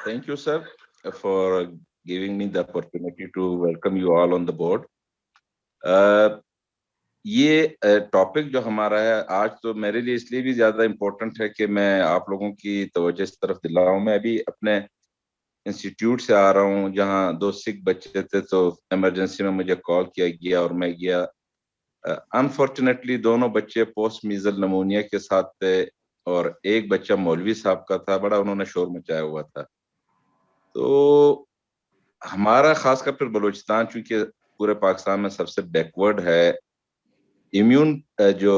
Thank you, sir, for giving me the opportunity to welcome you all on the board. ये topic जो हमारा है आज, तो मेरे लिए इसलिए भी ज्यादा इम्पोर्टेंट है कि मैं आप लोगों की तवज्जो इस तरफ दिलाऊं। मैं अभी अपने इंस्टीट्यूट से आ रहा हूं, जहां 2 सिक बच्चे थे, तो इमरजेंसी में मुझे कॉल किया गया और मैं गया। अनफॉर्चुनेटली दोनों बच्चे पोस्ट मीजल नमूनिया के साथ थे और एक बच्चा मौलवी साहब का था। बड़ा उन्होंने शोर मचाया हुआ था। तो हमारा खासकर फिर बलूचिस्तान, चूंकि पूरे पाकिस्तान में सबसे बैकवर्ड है, इम्यून जो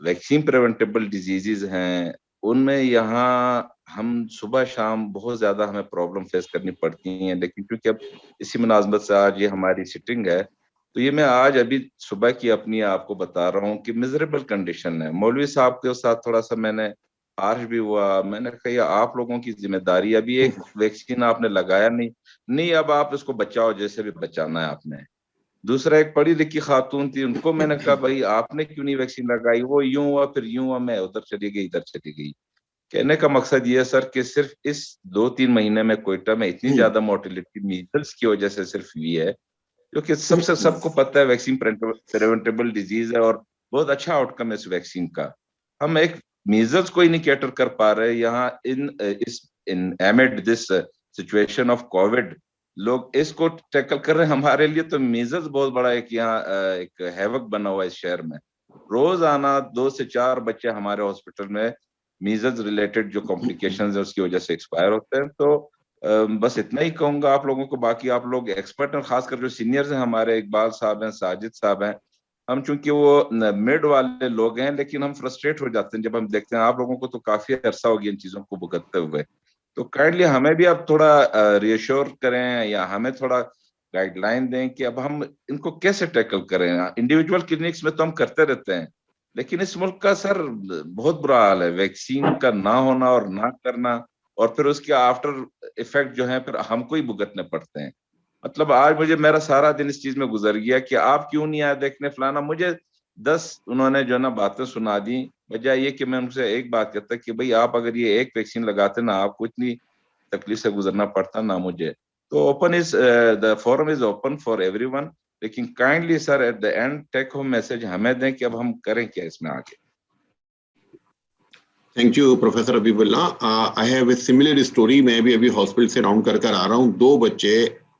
वैक्सीन प्रिवेंटेबल डिजीजेज हैं उनमें यहाँ हम सुबह शाम बहुत ज्यादा हमें प्रॉब्लम फेस करनी पड़ती हैं। लेकिन क्योंकि अब इसी मुनासबत से आज ये हमारी सिटिंग है, तो ये मैं आज अभी सुबह की अपनी आपको बता रहा हूँ कि मिजरेबल कंडीशन है। मौलवी साहब के साथ थोड़ा सा मैंने हार्श भी हुआ। मैंने कहा ये आप लोगों की जिम्मेदारी, अभी एक वैक्सीन आपने लगाया नहीं, अब आप इसको बचाओ जैसे भी बचाना है आपने। दूसरा एक पढ़ी लिखी खातून थी, उनको मैंने कहा भाई आपने क्यों नहीं वैक्सीन लगाई? वो यूं हुआ फिर यूं हुआ, मैं उधर चली गई इधर चली गई। कहने का मकसद ये है सर कि सिर्फ इस 2-3 महीने में कोयटा में इतनी ज्यादा मोर्टेलिटी मीजल्स की वजह से सिर्फ हुई है, जो कि सबको पता है वैक्सीन प्रिवेंटेबल डिजीज है और बहुत अच्छा आउटकम है इस वैक्सीन का। हम एक मीजल्स को ही नहीं कैटर कर पा रहे यहाँ in amid this situation of Covid. लोग इसको टैकल कर रहे हैं। हमारे लिए तो मीजल्स बहुत बड़ा एक यहाँ एक हैवक बना हुआ है इस शहर में। रोज आना 2 से 4 बच्चे हमारे हॉस्पिटल में मीजल्स रिलेटेड जो कॉम्प्लिकेशंस है उसकी वजह से एक्सपायर होते हैं। तो बस इतना ही कहूंगा आप लोगों को। बाकी आप लोग एक्सपर्ट हैं, खासकर जो सीनियर्स हैं हमारे, इकबाल साहब हैं, साजिद साहब हैं। हम चूंकि वो मिड वाले लोग हैं, लेकिन हम फ्रस्ट्रेट हो जाते हैं जब हम देखते हैं आप लोगों को तो काफी अरसा हो गया इन चीजों को भुगतते हुए। तो काइंडली हमें भी अब थोड़ा रियश्योर करें या हमें थोड़ा गाइडलाइन दें कि अब हम इनको कैसे टैकल करें। इंडिविजुअल क्लिनिक्स में तो हम करते रहते हैं, लेकिन इस मुल्क का सर बहुत बुरा हाल है। वैक्सीन का ना होना और ना करना, और फिर उसके आफ्टर इफेक्ट जो है फिर हमको ही भुगतने पड़ते हैं। मतलब आज मुझे मेरा सारा दिन इस चीज में गुजर गया कि आप क्यों नहीं आए देखने फलाना। मुझे 10 उन्होंने जो ना बातें सुना दी, बजाय ये कि मैं उनसे एक बात कहता कि भाई आप अगर ये एक वैक्सीन लगाते ना, आपको इतनी तकलीफ से गुजरना पड़ता ना मुझे। तो open is the forum is open for everyone, लेकिन kindly sir at the end take home message हमें दें कि अब हम करें क्या इसमें आगे। Thank you professor Abibullah. I have a similar story. मैं भी अभी हॉस्पिटल से राउंड कर आ रहा हूँ। 2 बच्चे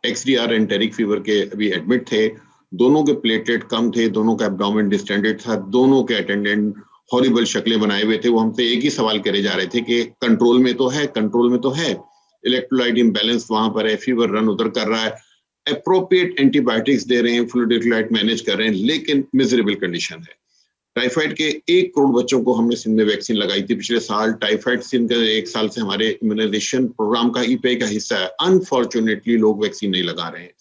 XDR एंटेरिक फीवर के अभी एडमिट थे। दोनों के प्लेटलेट कम थे, दोनों का एब्डोमेन डिस्टेंडेड था, दोनों के अटेंडेंट हॉरिबल शक्लें बनाए हुए थे। वो हमसे एक ही सवाल करे जा रहे थे कि कंट्रोल में तो है, कंट्रोल में तो है, इलेक्ट्रोलाइट इम्बैलेंस वहां पर है, फीवर रन उधर कर रहा है, अप्रोप्रिएट एंटीबायोटिक्स दे रहे हैं, फ्लूइड इलेक्ट्रोलाइट मैनेज कर रहे हैं, लेकिन मिजरेबल कंडीशन है। टाइफाइड के 1 करोड़ बच्चों को हमने सिंध में वैक्सीन लगाई थी पिछले साल। टाइफाइड सिंध का 1 साल से हमारे इम्यूनाइजेशन प्रोग्राम का EPI का हिस्सा है। अनफॉर्चुनेटली लोग वैक्सीन नहीं लगा रहे हैं।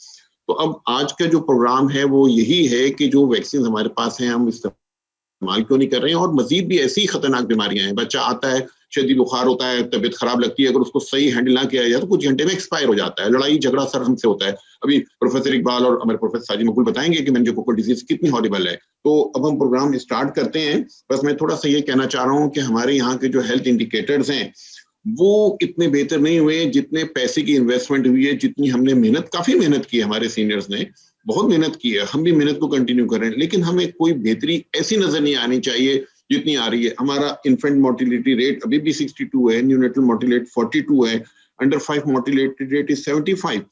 तो अब आज का जो प्रोग्राम है वो यही है कि जो वैक्सीन हमारे पास है हम इस्तेमाल क्यों नहीं कर रहे हैं। और मजीद भी ऐसी खतरनाक बीमारियां हैं, बच्चा आता है, शदीद बुखार होता है, तबीयत खराब लगती है, अगर उसको सही हैंडल ना किया जाए तो कुछ घंटे में एक्सपायर हो जाता है। लड़ाई झगड़ा सर हमसे होता है। अभी प्रोफेसर इकबाल और हमारे प्रोफेसर साजिद मकबूल बताएंगे कि मेनिंजाकोकल डिजीज कितनी हॉरिबल है। तो अब हम प्रोग्राम स्टार्ट करते हैं। बस मैं थोड़ा सा ये कहना चाह रहा हूँ कि हमारे यहाँ के जो हेल्थ इंडिकेटर्स हैं वो इतने बेहतर नहीं हुए जितने पैसे की इन्वेस्टमेंट हुई है, जितनी हमने मेहनत, काफी मेहनत की है, हमारे सीनियर्स ने बहुत मेहनत की है, हम भी मेहनत को कंटिन्यू कर रहे हैं, लेकिन हमें कोई बेहतरी ऐसी नजर नहीं आनी चाहिए जितनी आ रही है। हमारा इन्फेंट मोर्टिलिटी रेट अभी भी 62 है, न्यूनेटल मोर्टिलिटी 42 है, under 5 mortality rate is 75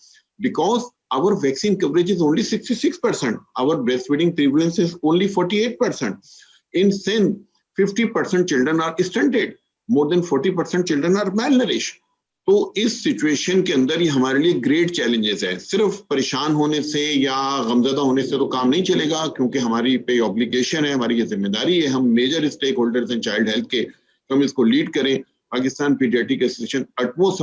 because our vaccine coverage is only 66%. Our breastfeeding prevalence is only 48%. In Sindh, 50% children are stunted. More than 40% children are malnourished. तो इस सिचुएशन के अंदर ये हमारे लिए ग्रेट चैलेंजेस है। सिर्फ परेशान होने से या गमजदा होने से तो काम नहीं चलेगा, क्योंकि हमारी पे ऑब्लिगेशन है, हमारी ये जिम्मेदारी है, हम मेजर स्टेक होल्डर्स हैं चाइल्ड हेल्थ के, हम इसको लीड करें। Pakistan paediatric association utmost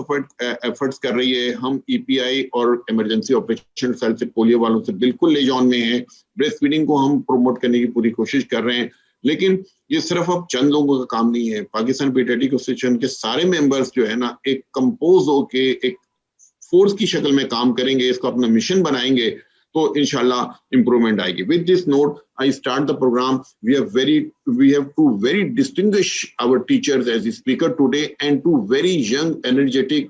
efforts कर रही है। हम EPI और इमरजेंसी ऑपरेशन सेल से पोलियो वालों से बिल्कुल लेजॉन में है। ब्रेस्ट फीडिंग को हम प्रोमोट करने की पूरी कोशिश कर रहे हैं, लेकिन ये सिर्फ अब चंद लोगों का काम नहीं है। पाकिस्तान पीडियाट्रिक एसोसिएशन के सारे मेंबर्स जो है ना, एक कंपोज होके एक फोर्स की शक्ल में काम करेंगे, इसको अपना मिशन बनाएंगे, तो इंशाल्लाह इंप्रूवमेंट आएगी। With this note I start the programme. We have to very distinguish our teachers as speaker today and to very young energetic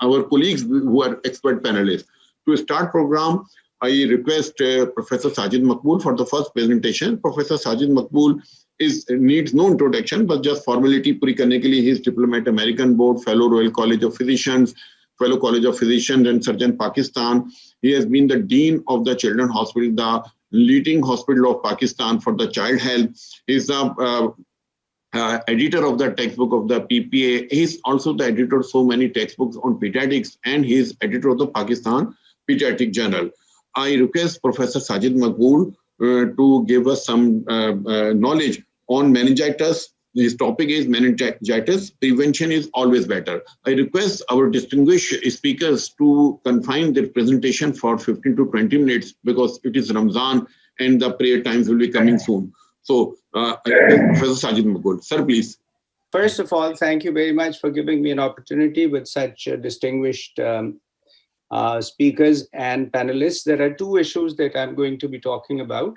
our colleagues who are expert panelists. To start program, I request Professor Sajid Maqbool for the first presentation. Professor Sajid Maqbool needs no introduction, but just formality puri karne ke liye, he is Diplomat American Board, Fellow Royal College of Physicians, Fellow College of Physicians and Surgeon Pakistan. He has been the Dean of the Children's Hospital, the leading hospital of Pakistan for the child health. He is the editor of the textbook of the PPA. He is also the editor of so many textbooks on pediatrics, and he is editor of the Pakistan Pediatric Journal. I request Professor Sajid Maqbool to give us some knowledge on meningitis. His topic is meningitis. Prevention is always better. I request our distinguished speakers to confine their presentation for 15 to 20 minutes because it is Ramzan and the prayer times will be coming soon. So, Professor Sajid Maqbool, sir, please. First of all, thank you very much for giving me an opportunity with such distinguished speakers and panelists. There are two issues that I'm going to be talking about.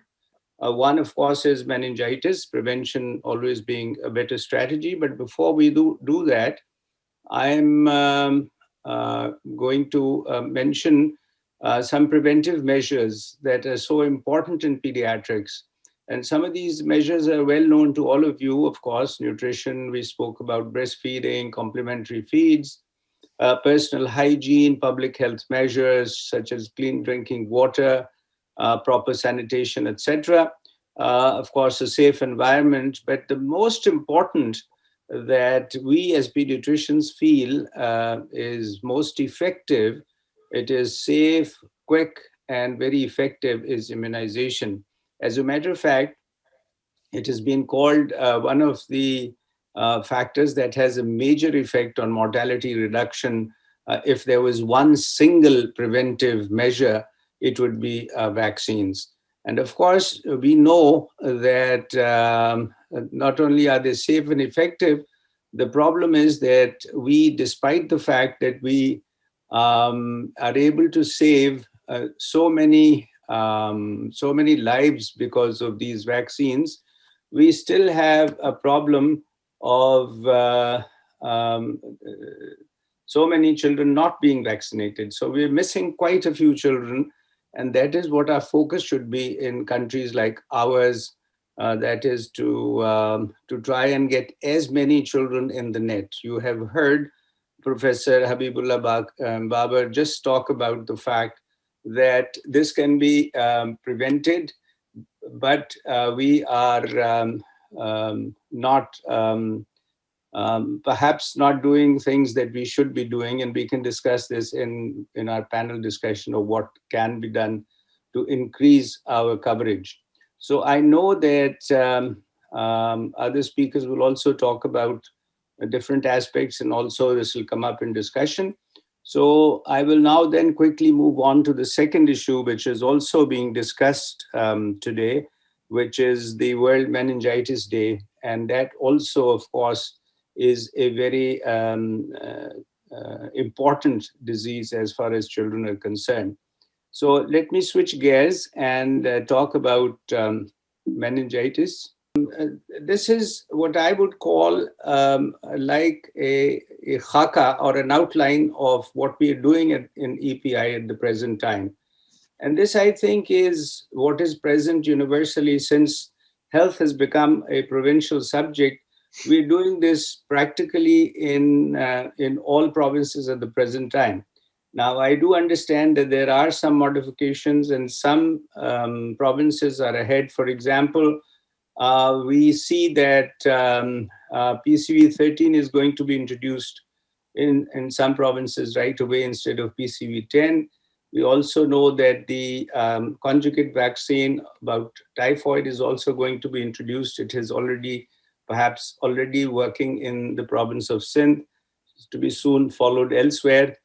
One, of course, is meningitis, prevention always being a better strategy. But before we do that, I'm going to mention some preventive measures that are so important in pediatrics. And some of these measures are well known to all of you, of course. Nutrition, we spoke about breastfeeding, complementary feeds, personal hygiene, public health measures such as clean drinking water, proper sanitation, etc. Of course, a safe environment. But the most important that we as pediatricians feel is most effective, it is safe, quick, and very effective, is immunization. As a matter of fact, it has been called one of the factors that has a major effect on mortality reduction. If there was one single preventive measure, it would be vaccines. And of course, we know that not only are they safe and effective, the problem is that we, despite the fact that we are able to save so many lives because of these vaccines, we still have a problem of so many children not being vaccinated. So we're missing quite a few children, and that is what our focus should be in countries like ours. That is to try and get as many children in the net. You have heard Professor Habibullah Babar just talk about the fact that this can be prevented, but we are not perhaps not doing things that we should be doing, and we can discuss this in our panel discussion of what can be done to increase our coverage. So I know that other speakers will also talk about different aspects, and also this will come up in discussion. So I will now then quickly move on to the second issue, which is also being discussed today, which is the World Meningitis Day. And that also, of course, is a very important disease as far as children are concerned. So let me switch gears and talk about meningitis. This is what I would call like a khaka or an outline of what we are doing in EPI at the present time. And this, I think, is what is present universally since health has become a provincial subject. We're doing this practically in all provinces at the present time. Now, I do understand that there are some modifications and some provinces are ahead. For example, we see that PCV 13 is going to be introduced in some provinces right away instead of PCV 10. We also know that the conjugate vaccine about typhoid is also going to be introduced. It is perhaps already working in the province of Sindh, to be soon followed elsewhere.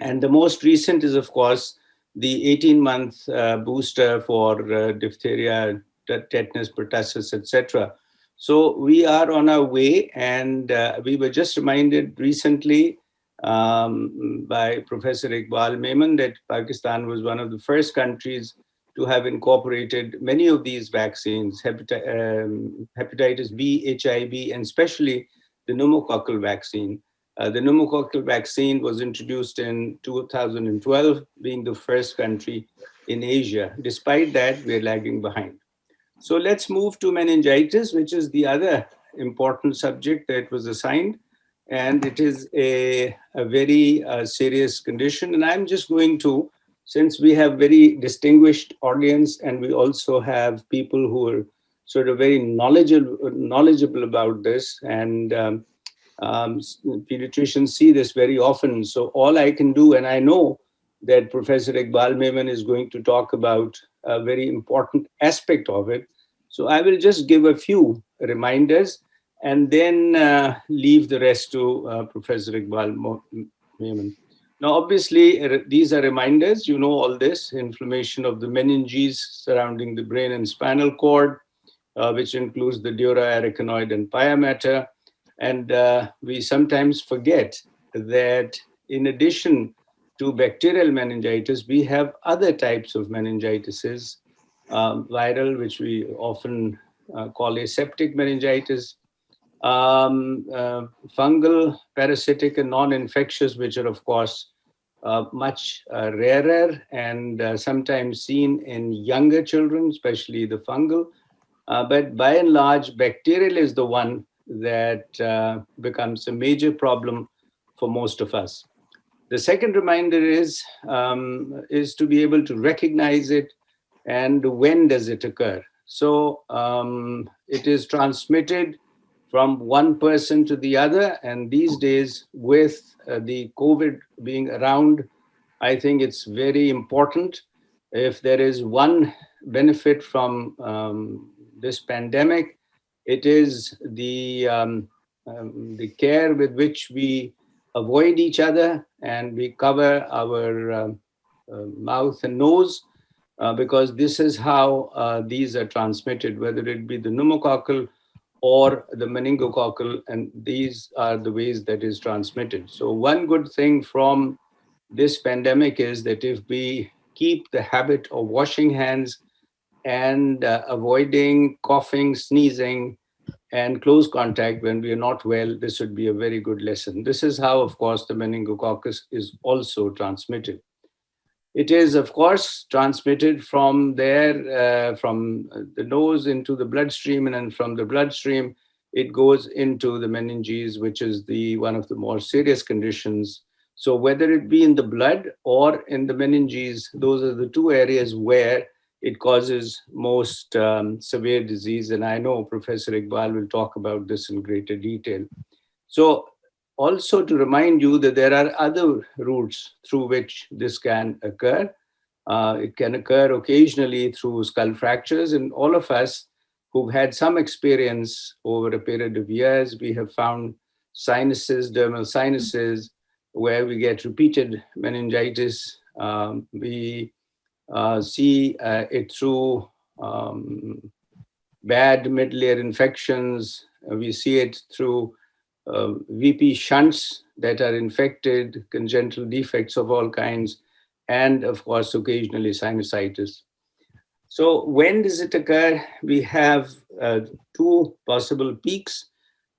And the most recent is, of course, the 18-month booster for diphtheria, tetanus, pertussis, etc. So we are on our way, and we were just reminded recently by Professor Iqbal Memon that Pakistan was one of the first countries to have incorporated many of these vaccines, hepatitis B, HIV, and especially the pneumococcal vaccine. The pneumococcal vaccine was introduced in 2012, being the first country in Asia. Despite that, we're lagging behind. So let's move to meningitis, which is the other important subject that was assigned. And it is a very serious condition. And I'm just going to, since we have very distinguished audience and we also have people who are sort of very knowledgeable about this, and pediatricians see this very often. So all I can do, and I know that Professor Iqbal Memon is going to talk about a very important aspect of it. So I will just give a few reminders and then leave the rest to Professor Iqbal Memon. Now, obviously, these are reminders. You know all this: inflammation of the meninges surrounding the brain and spinal cord, which includes the dura, arachnoid, and pia mater. And we sometimes forget that in addition to bacterial meningitis, we have other types of meningitises, viral, which we often call aseptic meningitis, fungal, parasitic, and non-infectious, which are, of course, much rarer and sometimes seen in younger children, especially the fungal. But by and large, bacterial is the one that becomes a major problem for most of us. The second reminder is to be able to recognize it and when does it occur. So it is transmitted from one person to the other. And these days, with the COVID being around, I think it's very important. If there is one benefit from this pandemic, it is the care with which we avoid each other and we cover our mouth and nose, because this is how these are transmitted, whether it be the pneumococcal or the meningococcal, and these are the ways that is transmitted. So one good thing from this pandemic is that if we keep the habit of washing hands and avoiding coughing, sneezing, and close contact when we are not well, this would be a very good lesson. This is how, of course, the meningococcus is also transmitted. It is, of course, transmitted from there, from the nose into the bloodstream, and then from the bloodstream, it goes into the meninges, which is one of the more serious conditions. So whether it be in the blood or in the meninges, those are the two areas where it causes most severe disease. And I know Professor Iqbal will talk about this in greater detail. So also to remind you that there are other routes through which this can occur. It can occur occasionally through skull fractures, and all of us who've had some experience over a period of years, we have found sinuses, dermal sinuses, where we get repeated meningitis. We see it through bad middle ear infections. We see it through VP shunts that are infected, congenital defects of all kinds, and of course, occasionally sinusitis. So when does it occur? We have two possible peaks.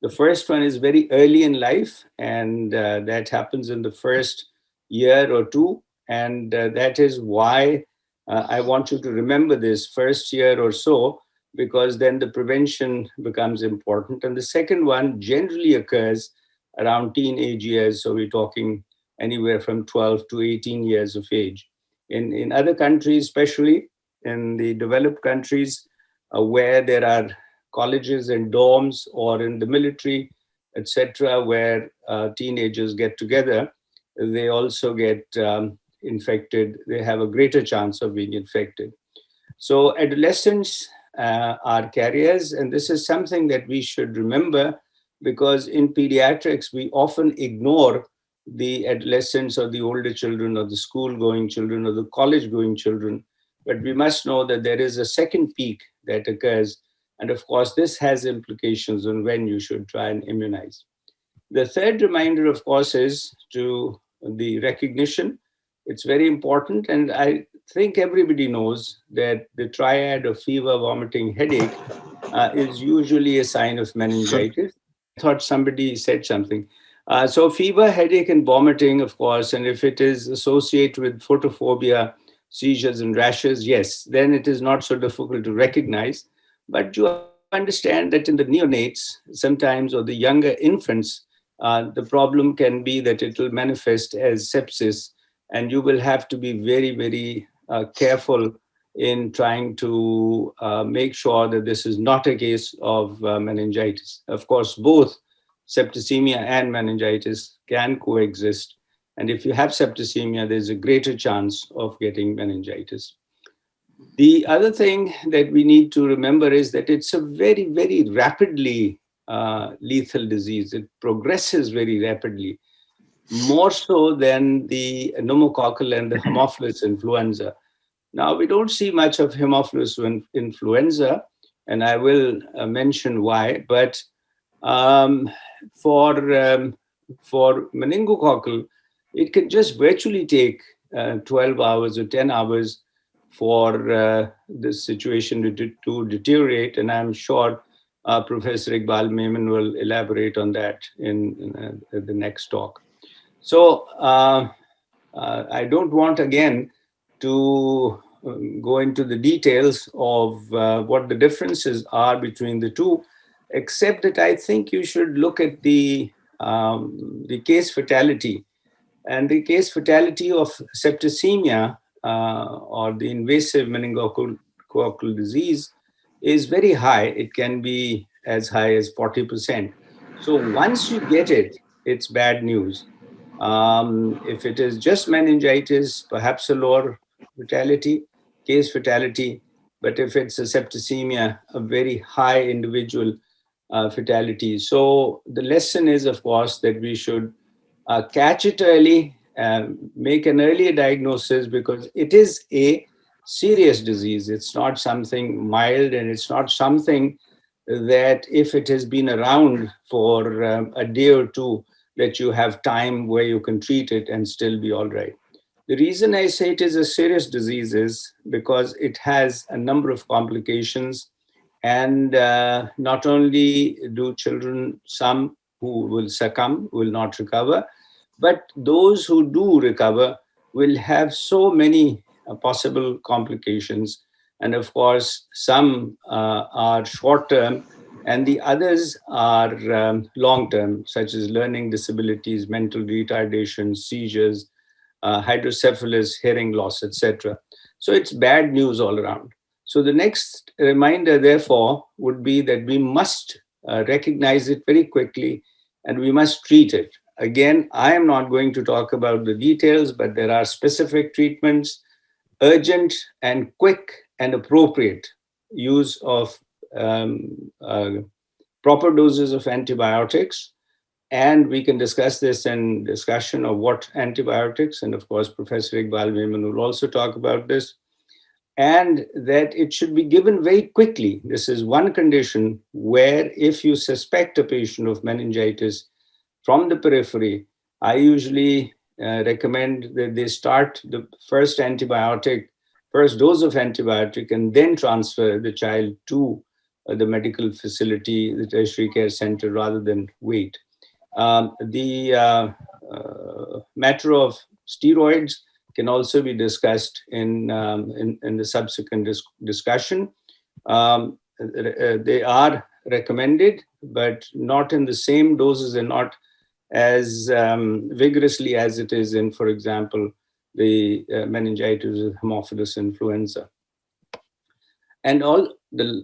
The first one is very early in life, and that happens in the first year or two. And that is why I want you to remember this first year or so, because then the prevention becomes important. And the second one generally occurs around teenage years. So we're talking anywhere from 12 to 18 years of age. In other countries, especially in the developed countries where there are colleges and dorms, or in the military, etc., where teenagers get together, they also get infected. They have a greater chance of being infected. So adolescents are carriers, and this is something that we should remember, because in pediatrics, we often ignore the adolescents or the older children or the school-going children or the college-going children. But we must know that there is a second peak that occurs. And of course, this has implications on when you should try and immunize. The third reminder, of course, is to the recognition. It's very important. And I think everybody knows that the triad of fever, vomiting, headache is usually a sign of meningitis. I thought somebody said something. So fever, headache, and vomiting, of course, and if it is associated with photophobia, seizures, and rashes, yes, then it is not so difficult to recognize. But you understand that in the neonates, sometimes, or the younger infants, the problem can be that it will manifest as sepsis, and you will have to be very, very careful in trying to make sure that this is not a case of meningitis. Of course, both septicemia and meningitis can coexist. And if you have septicemia, there's a greater chance of getting meningitis. The other thing that we need to remember is that it's a very, very rapidly lethal disease. It progresses very rapidly, more so than the pneumococcal and the Haemophilus influenza. Now, we don't see much of Haemophilus influenza, and I will mention why, but um, for, um, for meningococcal, it can just virtually take 12 hours or 10 hours for this situation to deteriorate. And I'm sure Professor Iqbal Memon will elaborate on that in the next talk. So I don't want again to go into the details of what the differences are between the two, except that I think you should look at the case fatality. And the case fatality of septicemia or the invasive meningococcal disease is very high. It can be as high as 40%. So once you get it, it's bad news. If it is just meningitis, perhaps a lower fatality, case fatality. But if it's a septicemia, a very high individual fatality. So the lesson is, of course, that we should catch it early, make an earlier diagnosis, because it is a serious disease. It's not something mild, and it's not something that if it has been around for a day or two, that you have time where you can treat it and still be all right. The reason I say it is a serious disease is because it has a number of complications. And not only do children, some who will succumb, will not recover, but those who do recover will have so many possible complications. And of course, some are short term, and the others are long term, such as learning disabilities, mental retardation, seizures, hydrocephalus, hearing loss, etc. So it's bad news all around. So the next reminder, therefore, would be that we must recognize it very quickly, and we must treat it. Again, I am not going to talk about the details, but there are specific treatments, urgent and quick and appropriate use of proper doses of antibiotics. And we can discuss this in discussion of what antibiotics, and of course, Professor Iqbal Memon will also talk about this, and that it should be given very quickly. This is one condition where if you suspect a patient of meningitis from the periphery, I usually recommend that they start the first dose of antibiotic, and then transfer the child to the medical facility, the tertiary care center, rather than wait. The matter of steroids can also be discussed in the subsequent discussion. They are recommended, but not in the same doses and not as vigorously as it is in, for example, the meningitis with Haemophilus influenza. And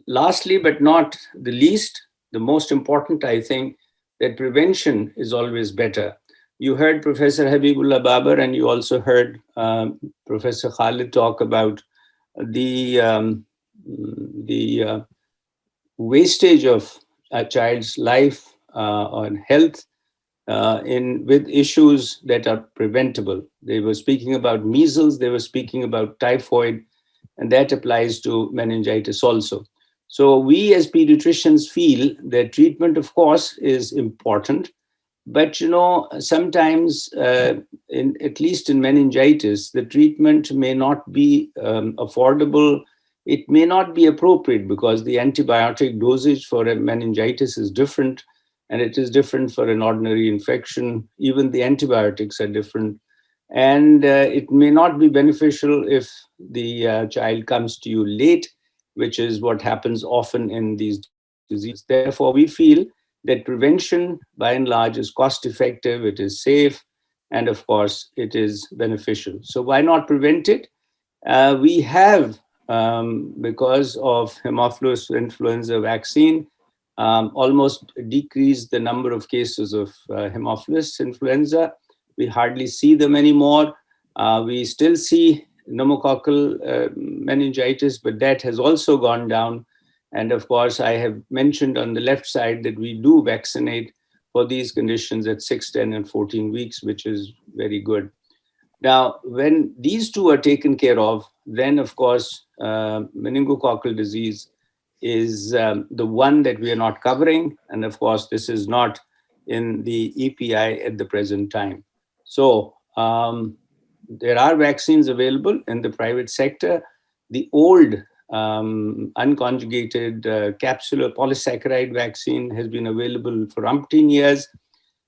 lastly, but not the least, the most important, I think, that prevention is always better. You heard Professor Habibullah Babar, and you also heard Professor Khalid talk about the wastage of a child's life on health with issues that are preventable. They were speaking about measles, they were speaking about typhoid, and that applies to meningitis also. So we as pediatricians feel that treatment, of course, is important. But, sometimes, at least in meningitis, the treatment may not be affordable. It may not be appropriate because the antibiotic dosage for a meningitis is different and it is different for an ordinary infection. Even the antibiotics are different. And it may not be beneficial if the child comes to you late, which is what happens often in these diseases. Therefore, we feel that prevention, by and large, is cost effective, it is safe, and of course, it is beneficial. So why not prevent it? We have, because of Haemophilus influenza vaccine, almost decreased the number of cases of Haemophilus influenza. We hardly see them anymore. We still see pneumococcal meningitis, but that has also gone down. And of course, I have mentioned on the left side that we do vaccinate for these conditions at 6, 10, and 14 weeks, which is very good. Now, when these two are taken care of, then of course, meningococcal disease is the one that we are not covering. And of course, this is not in the EPI at the present time. So there are vaccines available in the private sector. The old unconjugated capsular polysaccharide vaccine has been available for umpteen years,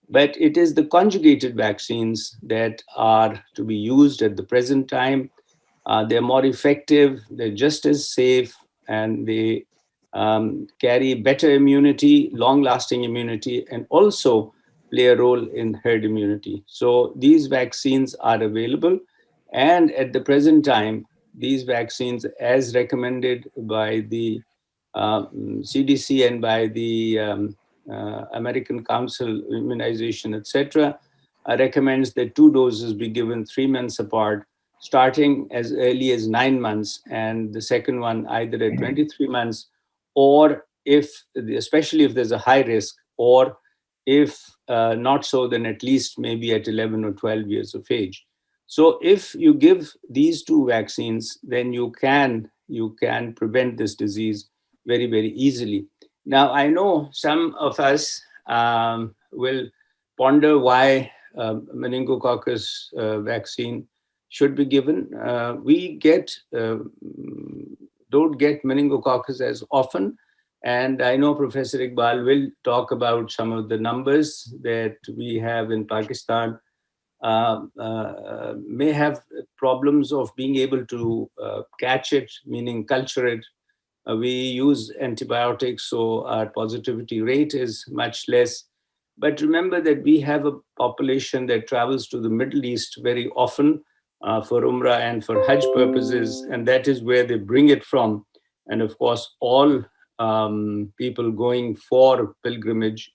but it is the conjugated vaccines that are to be used at the present time. They're more effective, they're just as safe, and they carry better immunity, long-lasting immunity, and also play a role in herd immunity. So these vaccines are available. And at the present time, these vaccines, as recommended by the CDC and by the American Council of Immunization, etc., recommends that 2 doses be given 3 months apart, starting as early as 9 months, and the second one either at 23 months, or especially if there's a high risk, or if not so, then at least maybe at 11 or 12 years of age. So if you give these 2 vaccines, then you can prevent this disease very, very easily. Now, I know some of us will ponder why meningococcus vaccine should be given. We don't get meningococcus as often. And I know Professor Iqbal will talk about some of the numbers that we have in Pakistan. May have problems of being able to catch it, meaning culture it. We use antibiotics, so our positivity rate is much less. But remember that we have a population that travels to the Middle East very often for Umrah and for Hajj purposes, and that is where they bring it from. And of course, all people going for pilgrimage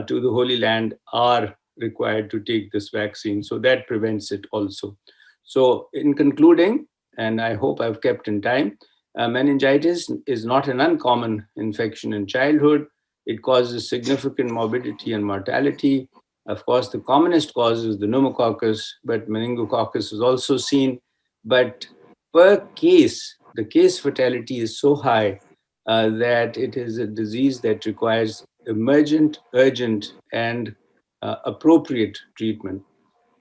to the Holy Land are required to take this vaccine. So that prevents it also. So in concluding, and I hope I've kept in time, meningitis is not an uncommon infection in childhood. It causes significant morbidity and mortality. Of course, the commonest cause is the pneumococcus, but meningococcus is also seen. But per case, the case fatality is so high that it is a disease that requires emergent, urgent, and appropriate treatment.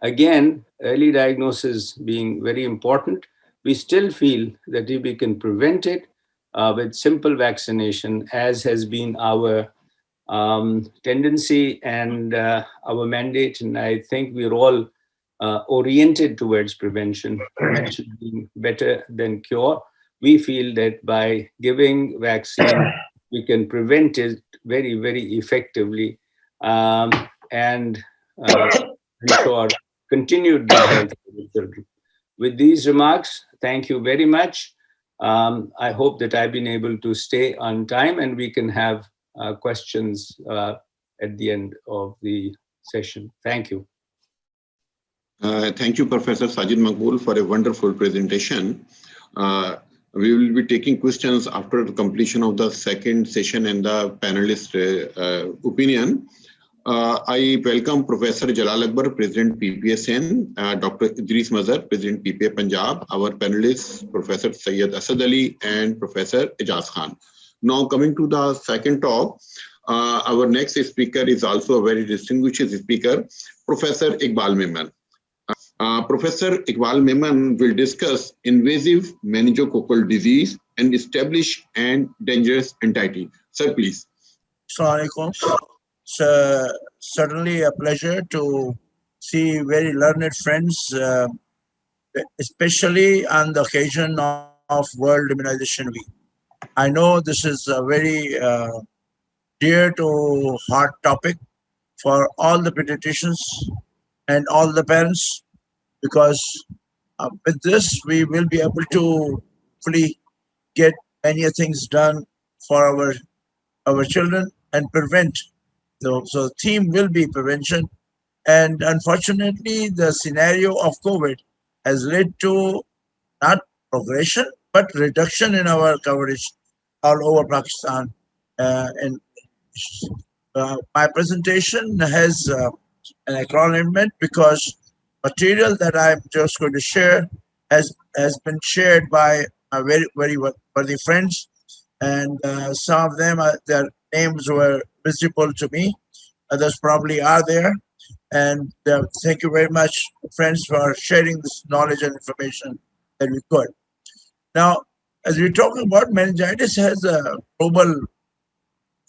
Again, early diagnosis being very important, we still feel that if we can prevent it with simple vaccination, as has been our tendency and our mandate, and I think we're all oriented towards prevention being better than cure. We feel that by giving vaccine, we can prevent it very, very effectively and ensure continued good health for the children. With these remarks, thank you very much. I hope that I've been able to stay on time and we can have questions at the end of the session. Thank you. Thank you, Professor Sajid Maqbool, for a wonderful presentation. We will be taking questions after the completion of the second session and the panelist opinion. I welcome Professor Jalal Akbar, President PPSN, Dr. Idris Mazhar, President PPA Punjab, our panelists, Professor Syed Asad Ali and Professor Ijaz Khan. Now coming to the second talk, our next speaker is also a very distinguished speaker, Professor Iqbal Memon. Professor Iqbal Memon will discuss invasive meningococcal disease and established and dangerous entity. Sir, please. Assalamualaikum. It's certainly a pleasure to see very learned friends, especially on the occasion of World Immunization Week. I know this is a very dear to heart topic for all the pediatricians and all the parents, because with this we will be able to fully get many things done for our children and prevent. So the theme will be prevention. And unfortunately, the scenario of COVID has led to not progression but reduction in our coverage all over Pakistan. And my presentation has an acronym because material that I'm just going to share has been shared by my very worthy friends, and some of them their names were visible to me. Others probably are there, and thank you very much, friends, for sharing this knowledge and information that we could. Now, as we're talking about, meningitis has a global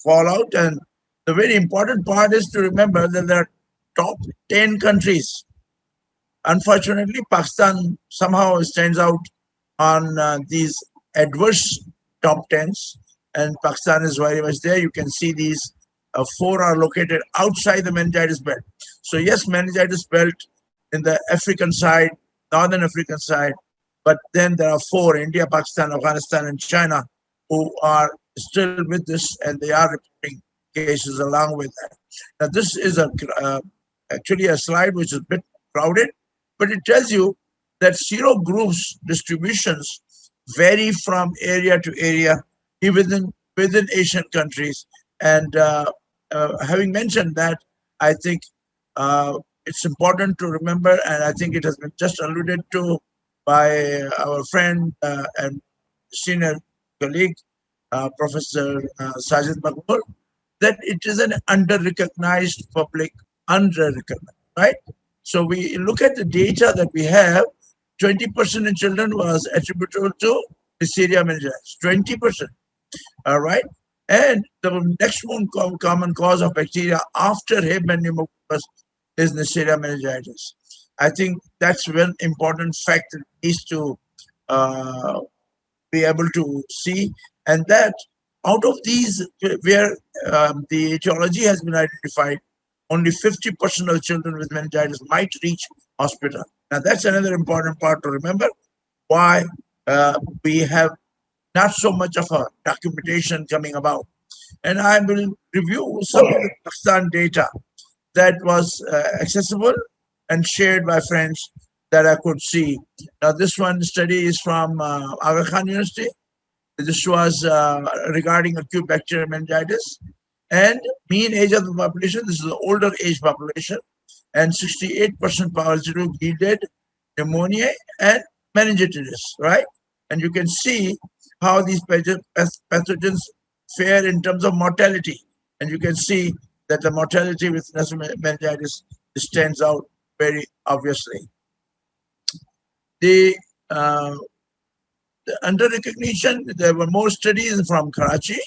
fallout, and the very important part is to remember that there are top 10 countries. Unfortunately, Pakistan somehow stands out on these adverse top 10s, and Pakistan is very much there. You can see these four are located outside the meningitis belt. So yes, meningitis belt in the African side, northern African side, but then there are four: India, Pakistan, Afghanistan, and China, who are still with this, and they are reporting cases along with that. Now, this is actually a slide which is a bit crowded, but it tells you that serogroups distributions vary from area to area, even within Asian countries. And having mentioned that, I think it's important to remember, and I think it has been just alluded to by our friend and senior colleague, Professor Sajid Makbul, that it is an under-recognized public, under-recognized, right? So we look at the data that we have, 20% in children was attributable to Neisseria meningitis, 20%, all right? And the next one common cause of bacteria after Hib and pneumococcus is Neisseria meningitis. I think that's one important fact that needs to be able to see, and that out of these where the etiology has been identified, only 50% of children with meningitis might reach hospital. Now that's another important part to remember, why we have not so much of a documentation coming about. And I will review some of the Pakistan data that was accessible and shared by friends that I could see. Now this one study is from Aga Khan University. This was regarding acute bacterial meningitis and mean age of the population. This is the older age population, and 68% positive yielded pneumonia and meningitis, right? And you can see how these pathogens fare in terms of mortality. And you can see that the mortality with meningitis stands out very obviously. The under recognition, there were more studies from Karachi,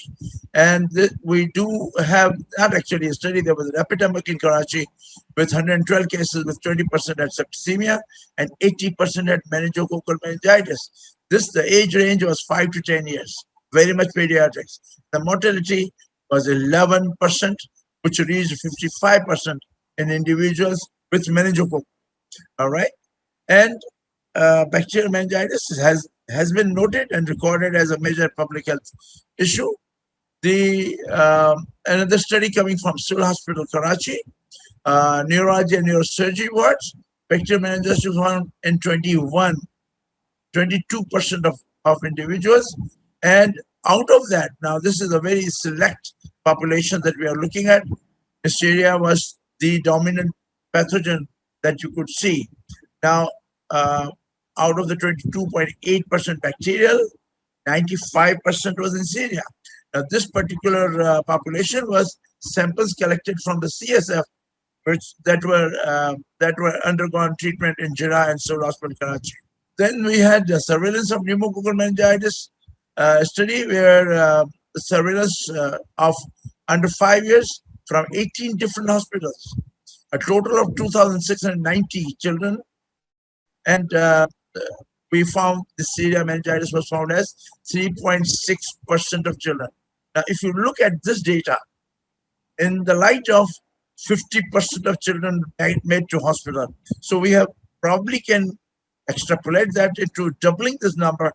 and we do have not actually a study. There was an epidemic in Karachi with 112 cases with 20% had septicemia and 80% had meningococcal meningitis. The age range was 5 to 10 years, very much pediatrics. The mortality was 11%, which reached 55% in individuals with meningococcal. All right, and bacterial meningitis has been noted and recorded as a major public health issue. The another study coming from Civil Hospital Karachi, neurology and neurosurgery wards, bacterial meningitis was found in 22% of individuals. And out of that, now this is a very select population that we are looking at. Neisseria was the dominant pathogen that you could see. Now, out of the 22.8% bacterial, 95% was Neisseria. Now, this particular population was samples collected from the CSF, that were undergone treatment in Jeddah and Civil Hospital Karachi. Then we had the surveillance of pneumococcal meningitis study, where the surveillance of under 5 years, from 18 different hospitals, a total of 2,690 children, and we found Neisseria meningitis was found as 3.6% of children. Now, if you look at this data in the light of 50% of children made to hospital, so we have probably can extrapolate that into doubling this number,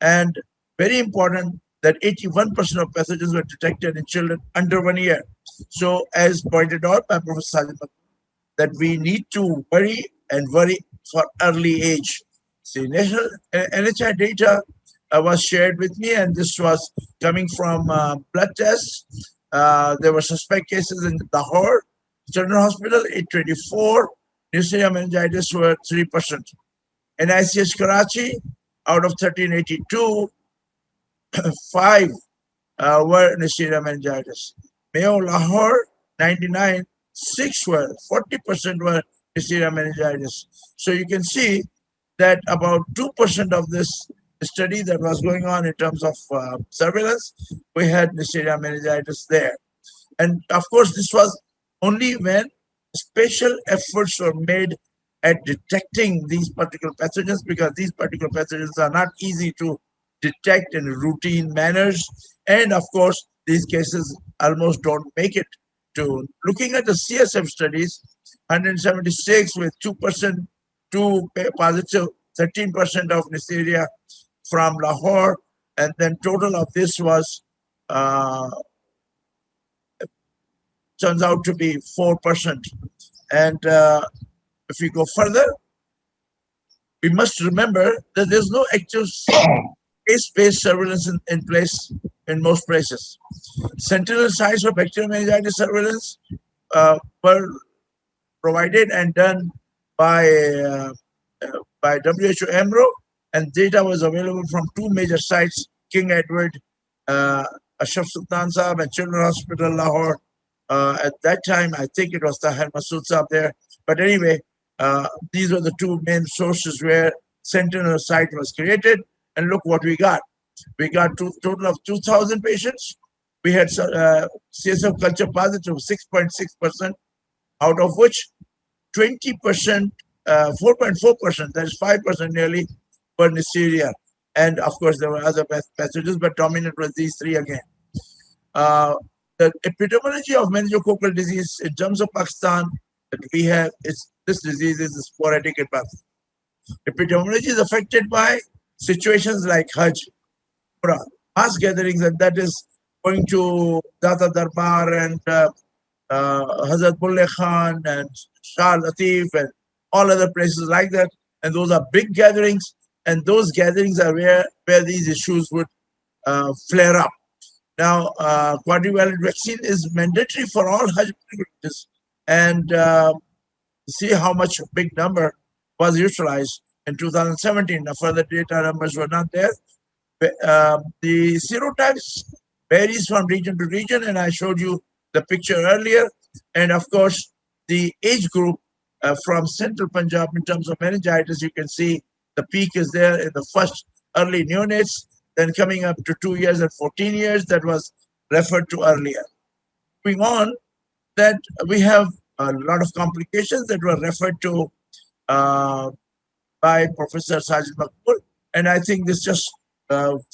and very important that 81% of pathogens were detected in children under 1 year. So as pointed out by Professor Sajid Makhool, that we need to worry and worry for early age. See, national NHI data was shared with me, and this was coming from blood tests. There were suspect cases in Lahore Children's Hospital, 824. Neisseria meningitis were 3%. NICH Karachi, out of 1382, 5 were Neisseria meningitis. Mayo Lahore, 99, 6 were, 40% were Neisseria meningitis. So you can see that about 2% of this study that was going on in terms of surveillance, we had Neisseria meningitis there. And of course, this was only when special efforts were made at detecting these particular pathogens, because these particular pathogens are not easy to detect in routine manners. And of course, these cases almost don't make it to. Looking at the CSF studies, 176 with 2%, 2 positive, 13% of Neisseria from Lahore, and then total of this was turns out to be 4%. And if we go further, we must remember that there's no active case-based surveillance in place in most places. Sentinel sites for bacterial meningitis surveillance were provided and done by WHO EMRO, and data was available from 2 major sites, King Edward, Ashraf Sultan Sahab, and Children's Hospital, Lahore. At that time, I think it was Tahir Masood Sahab there. But anyway, these were the 2 main sources where Sentinel site was created. And look what we got. We got total of 2,000 patients. We had CSF culture positive 6.6%, out of which 20%, 4.4%, that is 5% nearly, were Neisseria. And of course, there were other pathogens, but dominant was these 3 again. The epidemiology of meningococcal disease in terms of Pakistan that we have is this disease is sporadic at best. Epidemiology is affected by situations like Hajj, mass gatherings, and that is going to Data Darbar and Hazrat Bulle Khan and Shah Latif and all other places like that. And those are big gatherings, and those gatherings are where these issues would flare up. Now, quadrivalent vaccine is mandatory for all Hajj pilgrimages, and see how much big number was utilized in 2017. Now, further data numbers were not there. The serotypes varies from region to region, and I showed you the picture earlier. And of course, the age group from Central Punjab in terms of meningitis, you can see the peak is there in the first early neonates, then coming up to 2 years and 14 years, that was referred to earlier. Moving on, that we have a lot of complications that were referred to by Professor Sajid Makhool, and I think this just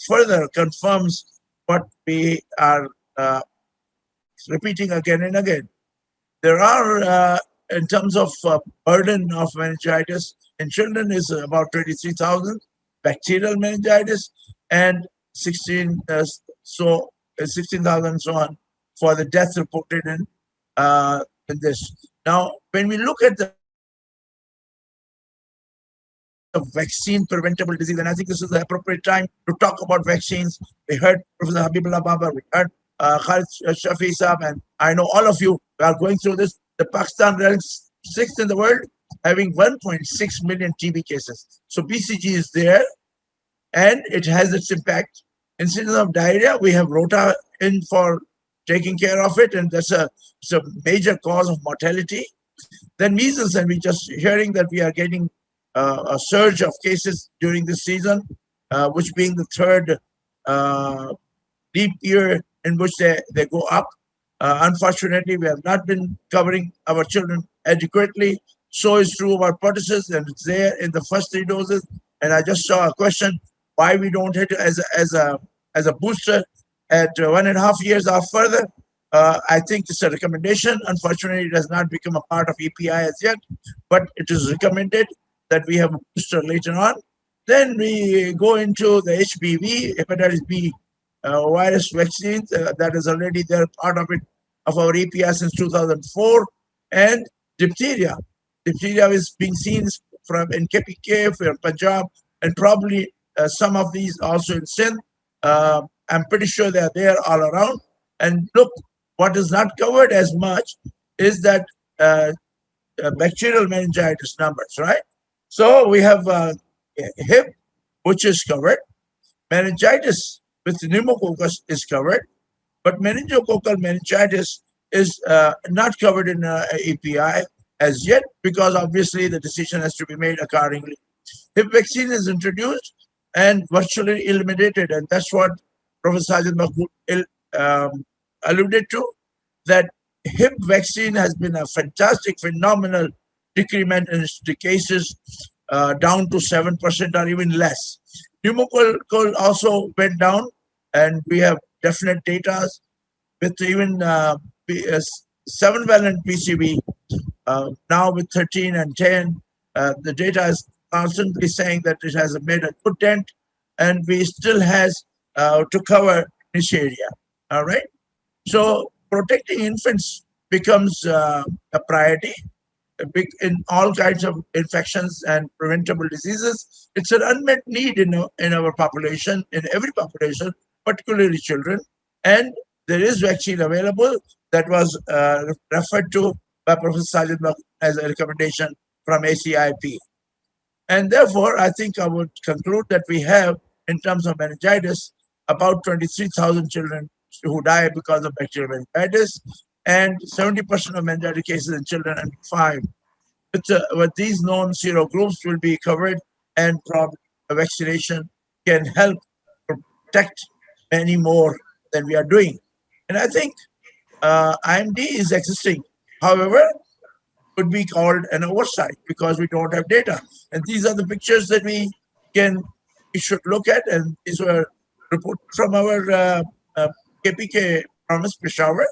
further confirms what we are repeating again and again. There are, in terms of burden of meningitis in children, is about 23,000 bacterial meningitis, and 16,000 so on for the deaths reported in this. Now, when we look at the vaccine preventable disease, and I think this is the appropriate time to talk about vaccines. We heard Professor Habibullah Babar, we heard Khalid Shafi Saab, and I know all of you are going through this. The Pakistan ranks 6th in the world, having 1.6 million TB cases. So BCG is there, and it has its impact. Incidence of diarrhea, we have Rota in for taking care of it, and it's a major cause of mortality. Then measles, and we're just hearing that we are getting a surge of cases during this season, which being the 3rd leap year in which they go up. Unfortunately, we have not been covering our children adequately. So is true of our pertussis, and it's there in the first 3 doses. And I just saw a question why we don't hit it as a booster at 1.5 years or further. I think it's a recommendation. Unfortunately, it has not become a part of EPI as yet, but it is recommended that we have a booster later on. Then we go into the HPV, hepatitis B virus vaccines. That is already there, part of it, of our EPI since 2004. And diphtheria. Diphtheria is being seen from in KPK, from Punjab, and probably some of these also in Sindh. I'm pretty sure they are there all around. And look, what is not covered as much is that bacterial meningitis numbers, right? So we have HIP, which is covered. Meningitis with pneumococcus is covered, but meningococcal meningitis is not covered in API as yet because obviously the decision has to be made accordingly. Hip vaccine is introduced and virtually eliminated, and that's what Professor Sajid Mahmood alluded to, that hip vaccine has been a fantastic, phenomenal decrement in the cases down to 7% or even less. Pneumococcal also went down, and we have definite data with even 7-valent PCV now with 13 and 10. The data is constantly saying that it has made a good dent, and we still has to cover this area. All right. So protecting infants becomes a priority in all kinds of infections and preventable diseases. It's an unmet need in our population, in every population, particularly children. And there is vaccine available that was referred to by Professor Sajid as a recommendation from ACIP. And therefore, I think I would conclude that we have, in terms of meningitis, about 23,000 children who die because of bacterial meningitis, and 70% of meningitis cases in children under 5. With these known serogroups will be covered, and probably vaccination can help protect many more than we are doing. And I think IMD is existing. However, could be called an oversight because we don't have data. And these are the pictures that we should look at. And these were reported from our KPK Promise Peshawar.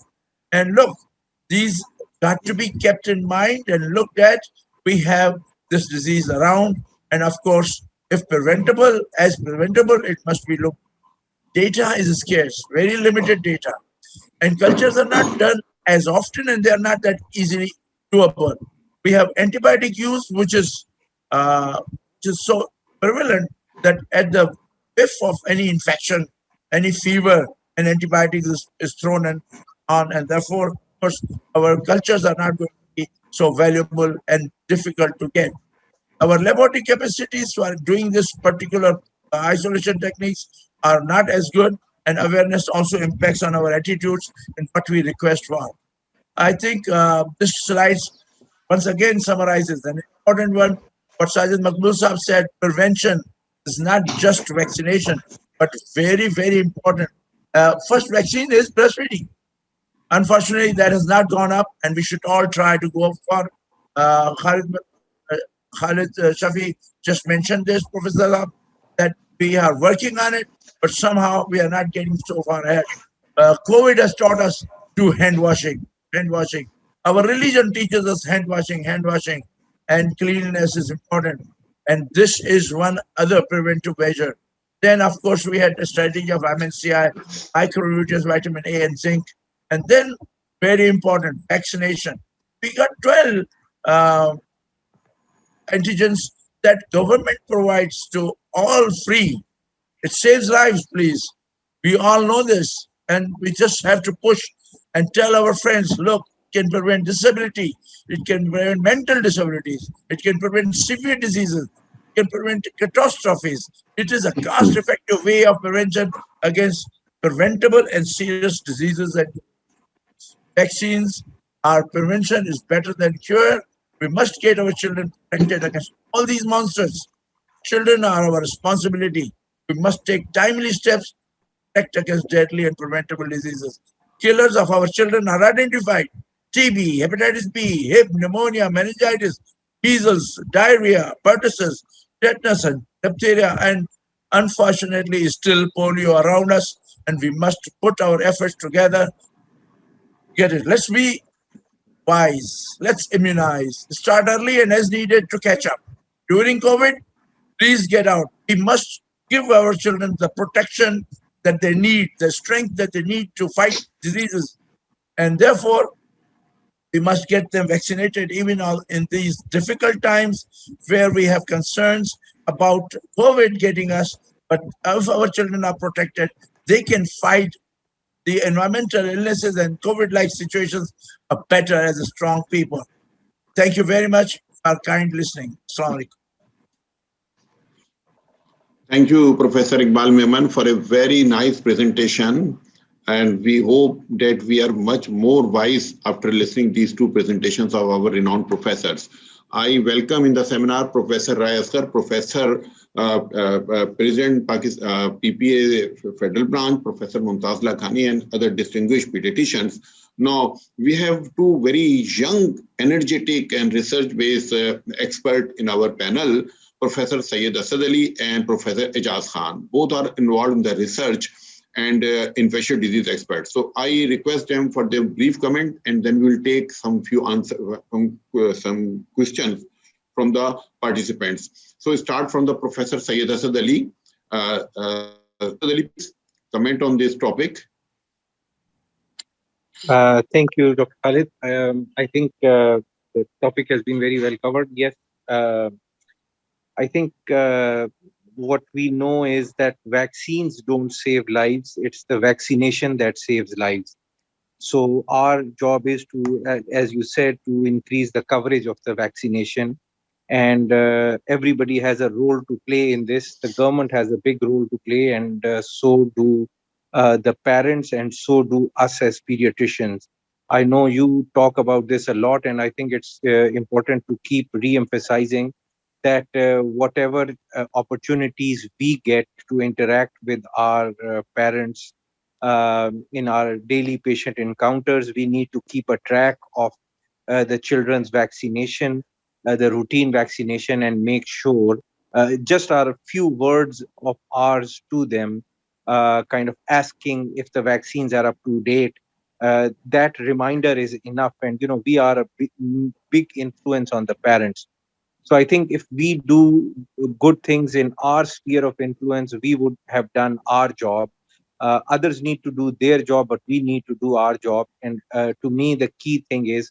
And look, these got to be kept in mind and looked at. We have this disease around. And of course, if preventable, as preventable, it must be looked. Data is scarce, very limited data. And cultures are not done as often, and they are not that easily doable. We have antibiotic use, which is so prevalent that at the whiff of any infection, any fever, an antibiotic is thrown on, and therefore, of course, our cultures are not going to be so valuable and difficult to get. Our laboratory capacities for doing this particular isolation techniques are not as good, and awareness also impacts on our attitudes and what we request for. I think this slide once again summarizes an important one. What Sajid Maqbool Saab said, prevention is not just vaccination, but very, very important. First vaccine is breastfeeding. Unfortunately, that has not gone up, and we should all try to go for Khalid Shafi just mentioned this, Professor Saab, that we are working on it, but somehow we are not getting so far ahead. COVID has taught us to hand washing. Our religion teaches us hand washing, and cleanliness is important. And this is one other preventive measure. Then, of course, we had the strategy of MNCI, micronutrients, vitamin A, and zinc. And then, very important, vaccination. We got 12 antigens that government provides to all free. It saves lives, please. We all know this, and we just have to push and tell our friends, look, it can prevent disability, it can prevent mental disabilities, it can prevent severe diseases, it can prevent catastrophes. It is a cost-effective way of prevention against preventable and serious diseases. And vaccines, our prevention is better than cure. We must get our children protected against all these monsters. Children are our responsibility. We must take timely steps to protect against deadly and preventable diseases. killers of our children are identified. TB, hepatitis B, hip, pneumonia, meningitis, measles, diarrhea, pertussis, tetanus, and diphtheria, and unfortunately still polio around us. And we must put our efforts together. Get it. Let's be wise. Let's immunize. Start early and as needed to catch up. During COVID, please get out. We must give our children the protection that they need, the strength that they need to fight diseases. And therefore, we must get them vaccinated even in these difficult times where we have concerns about COVID getting us. But if our children are protected, they can fight the environmental illnesses and COVID-like situations better as a strong people. Thank you very much for kind listening. Assalamu alaikum. Thank you, Professor Iqbal Memon, for a very nice presentation. And we hope that we are much more wise after listening these two presentations of our renowned professors. I welcome in the seminar Professor Rai Asghar, Professor President Pakistan PPA Federal Branch, Professor Mumtaz Lakhani, and other distinguished pediatricians. Now, we have two very young, energetic, and research-based experts in our panel, Professor Syed Asad Ali and Professor Ijaz Khan. Both are involved in the research and infectious disease experts. So I request them for their brief comment, and then we'll take some questions from the participants. So start from the Professor Syed Asad Ali. Asad Ali, please comment on this topic. Thank you, Dr. Khalid. I think the topic has been very well covered. Yes, I think what we know is that vaccines don't save lives. It's the vaccination that saves lives. So our job is to, as you said, to increase the coverage of the vaccination. And everybody has a role to play in this. The government has a big role to play, and so do the parents, and so do us as pediatricians. I know you talk about this a lot, and I think it's important to keep re-emphasizing that whatever opportunities we get to interact with our parents in our daily patient encounters, we need to keep a track of the children's vaccination, the routine vaccination, and make sure just our few words of ours to them, kind of asking if the vaccines are up to date. That reminder is enough, and we are a big influence on the parents. So I think if we do good things in our sphere of influence, we would have done our job. Others need to do their job, but we need to do our job. And to me, the key thing is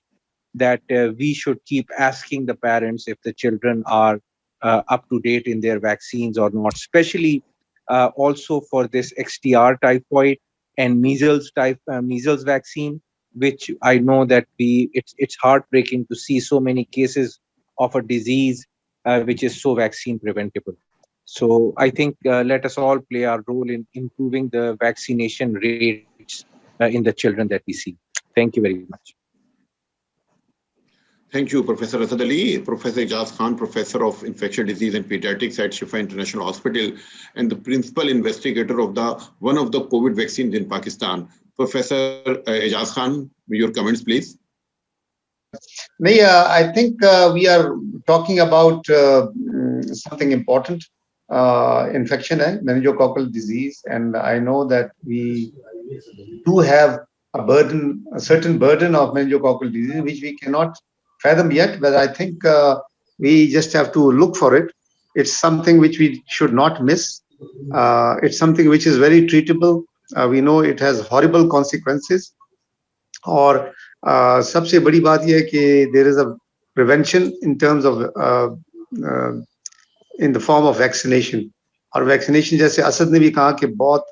that we should keep asking the parents if the children are up to date in their vaccines or not, especially also for this XTR typhoid and measles vaccine, which I know that it's heartbreaking to see so many cases of a disease which is so vaccine preventable. So I think let us all play our role in improving the vaccination rates in the children that we see. Thank you very much. Thank you, Professor Asad Ali. Professor Ijaz Khan, Professor of Infectious Disease and Pediatrics at Shifa International Hospital, and the principal investigator of one of the COVID vaccines in Pakistan. Professor Ijaz Khan, your comments, please. I think we are talking about something important. Infection है meningococcal disease, and I know that we do have a certain burden of meningococcal disease which we cannot fathom yet, but I think we just have to look for it. It's something which we should not miss. It's something which is very treatable. We know it has horrible consequences. और सबसे बड़ी बात यह है कि there is a prevention in terms of in the form of vaccination. और vaccination जैसे असद ने भी कहा कि बहुत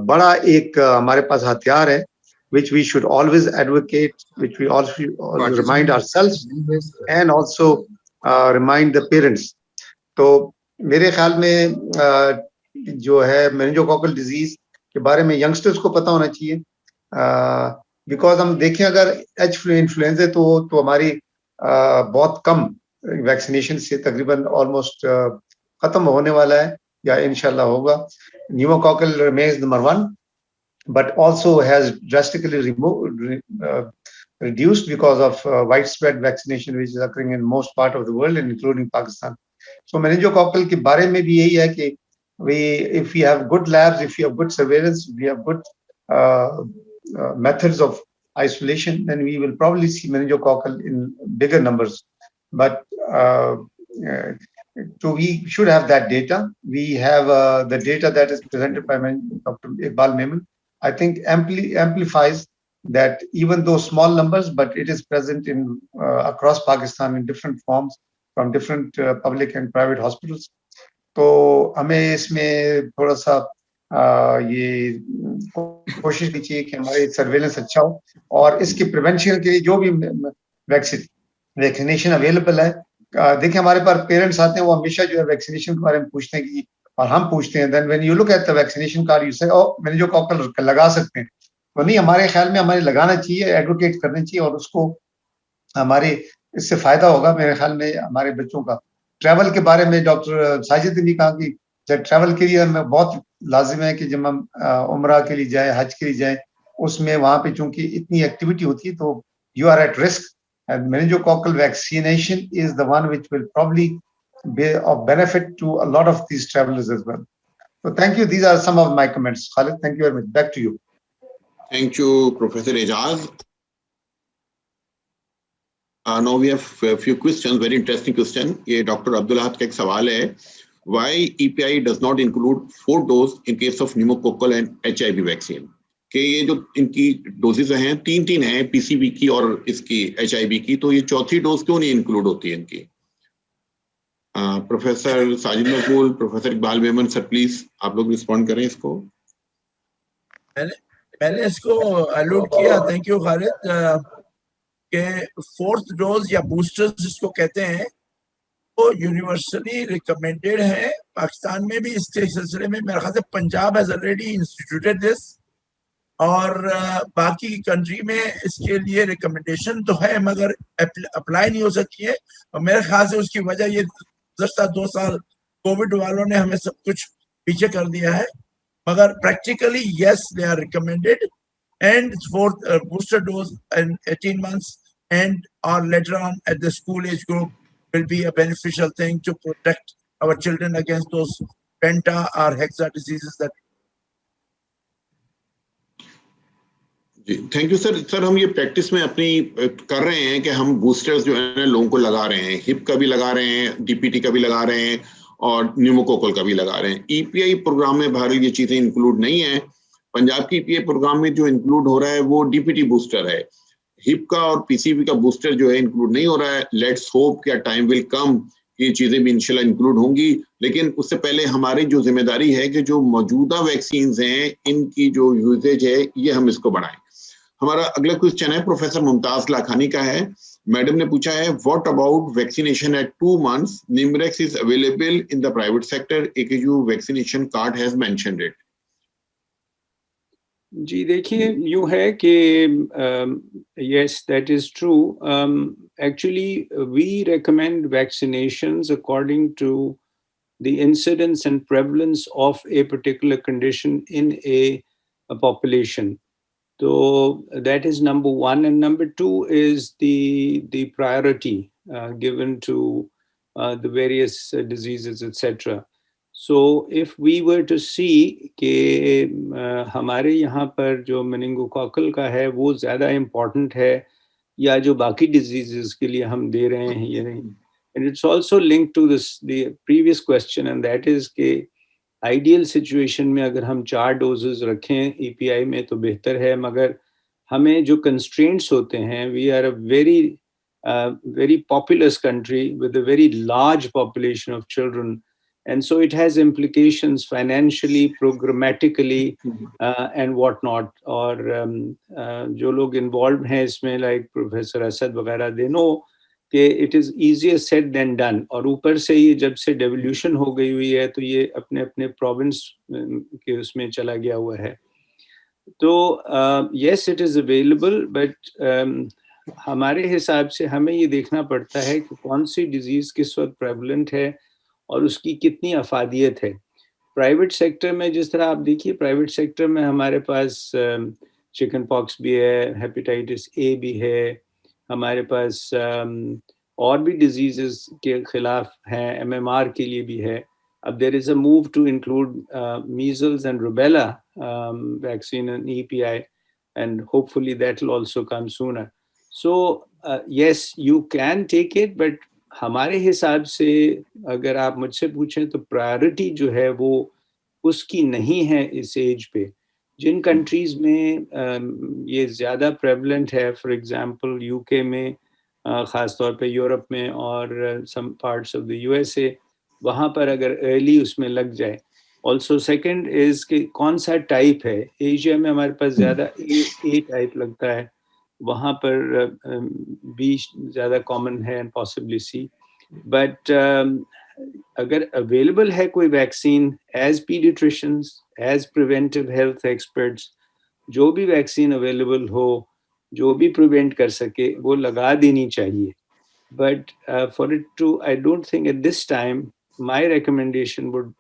बड़ा एक हमारे पास हथियार है, which we should always advocate, which we also remind ourselves and also remind the parents. तो मेरे ख्याल में जो है meningococcal disease के बारे में youngsters को पता होना चाहिए. बिकॉज हम देखें अगर एच इन्फ्लुएंजा तो हमारी बहुत कम वैक्सीनेशन से तकरीबन ऑलमोस्ट खत्म होने वाला है या इंशाल्लाह होगा. Pneumococcal remains number 1, but also has drastically reduced because of widespread vaccination which is occurring in most part of the world and including Pakistan. So meningococcal के बारे में भी यही है कि if we have good labs, if we have good surveillance, if we have good methods of isolation, then we will probably see meningococcal in bigger numbers. But so we should have that data. We have the data that is presented by Dr. Iqbal Memon. I think amplifies that even though small numbers, but it is present in across Pakistan in different forms from different public and private hospitals. तो हमें इसमें थोड़ा सा ये कोशिश की चाहिए कि हमारे सर्वेलेंस अच्छा हो और इसके प्रिवेंशन के लिए जो भी वैक्सीनेशन अवेलेबल है देखिए हमारे पास पेरेंट्स आते हैं वो हमेशा जो है वैक्सीनेशन के बारे में पूछते हैं कि और हम पूछते हैं then when you look at the vaccination card you say oh meningococcal लगा सकते हैं तो नहीं हमारे ख्याल में हमें लगाना चाहिए एडवोकेट करना चाहिए और उसको हमारे इससे फायदा होगा मेरे ख्याल में हमारे बच्चों का ट्रैवल के बारे में डॉक्टर साजिद ने भी कहा कि जब ट्रैवल के लिए हमें बहुत लाजिम है कि जब हम उम्रा के लिए जाए हज के लिए जाए उसमें वहां पे चूंकि इतनी एक्टिविटी होती है तो you are at risk and meningococcal vaccination is the one which will probably be of benefit to a lot of these travelers as well. So thank you. These are some of my comments. Khalid, thank you very much. Back to you. Thank you, Professor Ejaz. Now we have a few questions, very interesting question. ये Dr. Abdul Ahad का एक सवाल है. Why EPI does not include 4 dose in case of pneumococcal and HIV vaccine? कि ये जो इनकी doses हैं 3 हैं पीसीबी की और इसकी एचआईवी की तो ये चौथी डोज क्यों नहीं इंक्लूड होती है इनकी professor Sajid Maqbool professor Iqbal Memon sir please आप लोग रिस्पॉन्ड करें इसको मैंने इसको अलूड किया थैंक यू खालिद के 4th डोज या बूस्टर्स जिसको कहते हैं वो यूनिवर्सली रिकमेंडेड है पाकिस्तान में भी इसके सिलसिले में मेरे ख्याल से Punjab has already instituted this और बाकी कंट्री में इसके लिए रिकमेंडेशन तो है मगर अप्लाई नहीं हो सकती है और मेरे ख्याल से उसकी वजह ये गुज़श्ता 2 साल कोविड वालों ने हमें सब कुछ पीछे कर दिया है मगर practically yes they are recommended and fourth booster dose in 18 months and or later on at the school age group will be a beneficial thing to protect our children against those penta or hexa diseases that जी thank you sir हम ये practice में अपनी कर रहे हैं कि हम बूस्टर्स जो है लोगों को लगा रहे हैं हिप का भी लगा रहे हैं डीपीटी का भी लगा रहे हैं और न्यूमोकोकल का भी लगा रहे हैं ईपीआई प्रोग्राम में भारत ये चीजें इंक्लूड नहीं है पंजाब की ईपीआई प्रोग्राम में जो इंक्लूड हो रहा है वो डीपीटी बूस्टर है हिप का और पीसीबी का बूस्टर जो है इंक्लूड नहीं हो रहा है लेट्स होप कि टाइम विल कम ये चीजें भी इंशाल्लाह इंक्लूड होंगी लेकिन उससे पहले हमारी जो जिम्मेदारी है कि जो मौजूदा वैक्सीन हैं इनकी जो यूजेज है ये हम इसको बढ़ाएं हमारा अगला क्वेश्चन है प्रोफेसर मुमताज लाखानी का है मैडम ने पूछा है what about vaccination at 2 months Nimenrix is available in the private sector AKU vaccination card has mentioned it जी देखिए यूँ है कि yes that is true actually we recommend vaccinations according to the incidence and prevalence of a particular condition in a population. So that is number one, and number two is the priority given to the various diseases, etc. So if we were to see कि हमारे यहाँ पर जो meningococcal का है वो ज़्यादा important है या जो बाकी डिजीजेस के लिए हम दे रहे हैं ये नहीं, and it's also linked to this the previous question, and that is कि आइडियल सिचुएशन में अगर हम 4 डोजेस रखें EPI में तो बेहतर है, मगर हमें जो कंस्ट्रेंट्स होते हैं we are a very populous country with a very large population of children, and so it has implications financially, programmatically and whatnot. और जो लोग involved हैं इसमें like Professor Asad वगैरह they know कि it is easier said than done, और ऊपर से ये जब से devolution हो गई हुई है तो ये अपने अपने province के उसमें चला गया हुआ है. तो yes it is available, but हमारे हिसाब से हमें ये देखना पड़ता है कि कौन सी डिजीज़ किस वक्त prevalent है और उसकी कितनी अफादियत है. प्राइवेट सेक्टर में जिस तरह आप देखिए, प्राइवेट सेक्टर में हमारे पास चिकन पॉक्स भी है, हेपेटाइटिस ए भी है, हमारे पास और भी डिजीजेस के खिलाफ हैं, एमएमआर के लिए भी है. अब there is a move to include measles and rubella vaccine and EPI, and hopefully that will also come sooner. So yes, you can take it, but हमारे हिसाब से अगर आप मुझसे पूछें तो प्रायोरिटी जो है वो उसकी नहीं है इस एज पे. जिन कंट्रीज में ये ज़्यादा प्रेवलेंट है, फॉर एग्जांपल यूके में, ख़ास तौर पे यूरोप में और some parts of the USA, वहाँ पर अगर अर्ली उसमें लग जाए. ऑल्सो सेकेंड इज कि कौन सा टाइप है. एशिया में हमारे पास ज़्यादा ए टाइप लगता है, वहाँ पर बी ज़्यादा कॉमन है, एंड पॉसिबली सी. बट अगर अवेलेबल है कोई vaccine, as paediatricians, as preventive health experts, जो भी वैक्सीन अवेलेबल हो, जो भी प्रिवेंट कर सके, वो लगा देनी चाहिए. But for it to, I don't think at this time, my recommendation would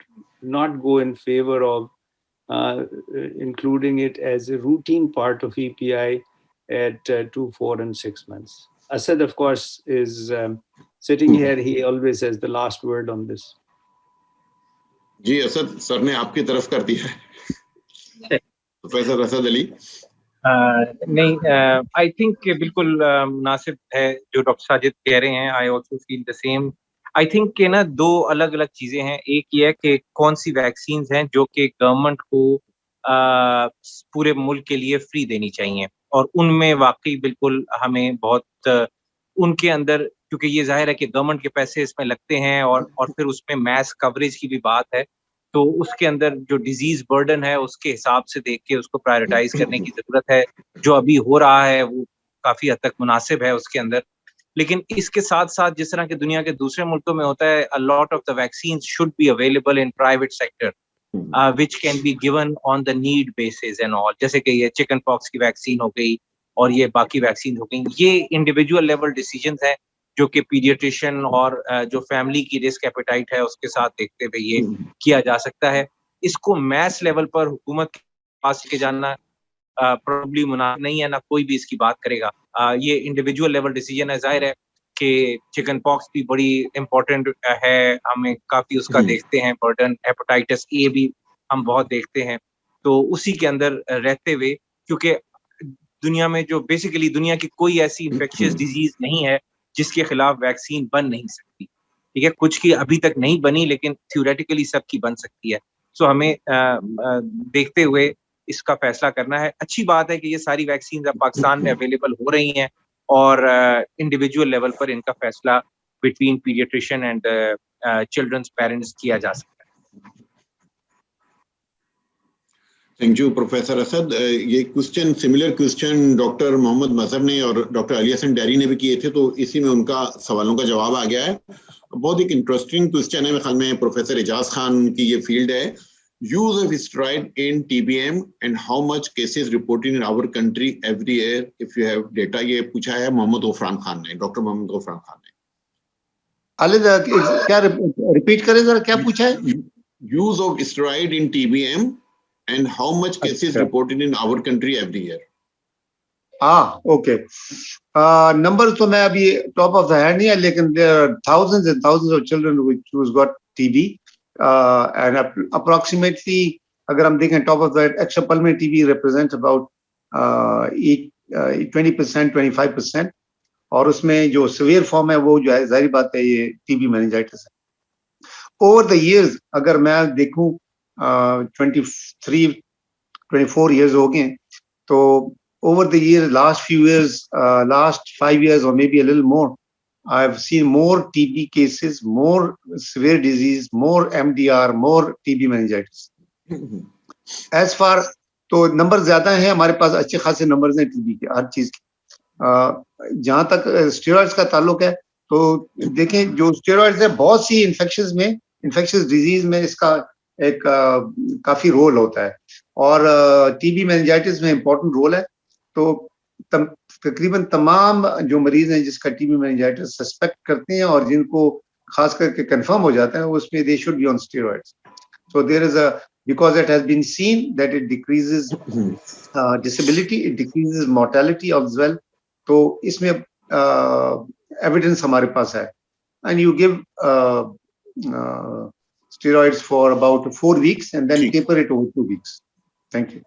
not go in favor of including it as a routine part of EPI at 2, 4, and 6 months. Asad, of course, is sitting here. He always has the last word on this. जी, Asad sir ने आपकी तरफ कर दिया है. Professor Asad Ali. नहीं, I think बिल्कुल मुनासिब है जो डॉक्टर साजिद कह रहे हैं. I also feel the same. I think के ना दो अलग अलग चीजें हैं. एक ये है कि कौन सी वैक्सीन हैं जो कि गवर्नमेंट को पूरे मुल्क के लिए फ्री देनी चाहिए, और उनमें वाकई बिल्कुल हमें बहुत उनके अंदर, क्योंकि ये जाहिर है कि गवर्नमेंट के पैसे इसमें लगते हैं, और फिर उसमें मैस कवरेज की भी बात है, तो उसके अंदर जो डिजीज बर्डन है उसके हिसाब से देख के उसको प्रायोरिटाइज करने की जरूरत है. जो अभी हो रहा है वो काफी हद तक मुनासिब है उसके अंदर. लेकिन इसके साथ साथ जिस तरह के दुनिया के दूसरे मुल्कों में होता है, अ lot of the vaccine should be available in private sector, which can be given on the need basis and all. जैसे कि ये चिकन पॉक्स की वैक्सीन हो गई और ये बाकी वैक्सीन हो गई, ये इंडिविजुअल लेवल डिसीजंस हैं जो कि पीडियाट्रिशियन और जो फैमिली की रिस्क एपेटाइट है उसके साथ देखते हुए ये किया जा सकता है. इसको मैस लेवल पर हुकूमत के पास लेके जाना प्रॉब्ली मुनासिब नहीं है, ना कोई भी इसकी बात करेगा. ये इंडिविजुअल लेवल डिसीजन है. जाहिर है कि चिकन पॉक्स भी बड़ी इंपॉर्टेंट है, हमें काफी उसका देखते हैं बर्डन. हेपेटाइटिस ए भी हम बहुत देखते हैं. तो उसी के अंदर रहते हुए, क्योंकि दुनिया में जो बेसिकली दुनिया की कोई ऐसी इंफेक्शियस डिजीज नहीं है जिसके खिलाफ वैक्सीन बन नहीं सकती. ठीक है, कुछ की अभी तक नहीं बनी, लेकिन थ्योरेटिकली सबकी बन सकती है. सो हमें देखते हुए इसका फैसला करना है. अच्छी बात है कि ये सारी वैक्सीन अब पाकिस्तान में अवेलेबल हो रही हैं, और इंडिविजुअल लेवल पर इनका फैसला between paediatrician and children's parents किया जा सकता है. Thank you professor Asad. ये question, similar question doctor Mohammad Mazhar ने और डॉक्टर अली हसन डैरी ने भी किए थे, तो इसी में उनका सवालों का जवाब आ गया है. बहुत एक इंटरेस्टिंग क्वेश्चन है. मेरे ख्याल में प्रोफेसर एजाज खान की ये फील्ड है. Use of steroid in TBM and how much cases reported in our country every year if you have data. ये पूछा है मोहम्मद गफरान खान ने, डॉक्टर मोहम्मद गफरान खान ने. क्या रिपीट करें जरा, क्या पूछा है? Use of steroid in TBM and how much cases reported in our country every year. Okay. Numbers तो मैं अभी top of the head नहीं है, लेकिन there are thousands and thousands of children who's got TB, and approximately अगर हम देखें top of the head, extrapulmonary TB represents about 20%, 25%, और उसमें जो severe form है वो जो है जाहिर बात है ये TB meningitis है. Over the years अगर मैं देखूं 23, 24 years हो गए, तो over the years, last few years, last 5 years or maybe a little more, I've seen more TB cases, more severe disease, more MDR, more TB meningitis. As far, तो number ज्यादा है हमारे पास, अच्छे खासे नंबर्स हैं TB के हर चीज के. जहां तक स्टेरॉइड्स का ताल्लुक है, तो देखें जो स्टेरॉइड्स है बहुत सी इन्फेक्शियस डिजीज में इसका एक काफी रोल होता है, और TB मेनिंजाइटिस में इंपॉर्टेंट रोल है. तो तकरीबन तमाम जो मरीज हैं जिसका TB मेनिंजाइटिस सस्पेक्ट करते हैं और जिनको खास करके कंफर्म हो जाता है, उसमें they should be on steroids. So there is because it has been seen that it decreases disability, it decreases mortality as well. So इसमें evidence हमारे पास है. And you give steroids for about 4 weeks and then taper it over 2 weeks. Thank you.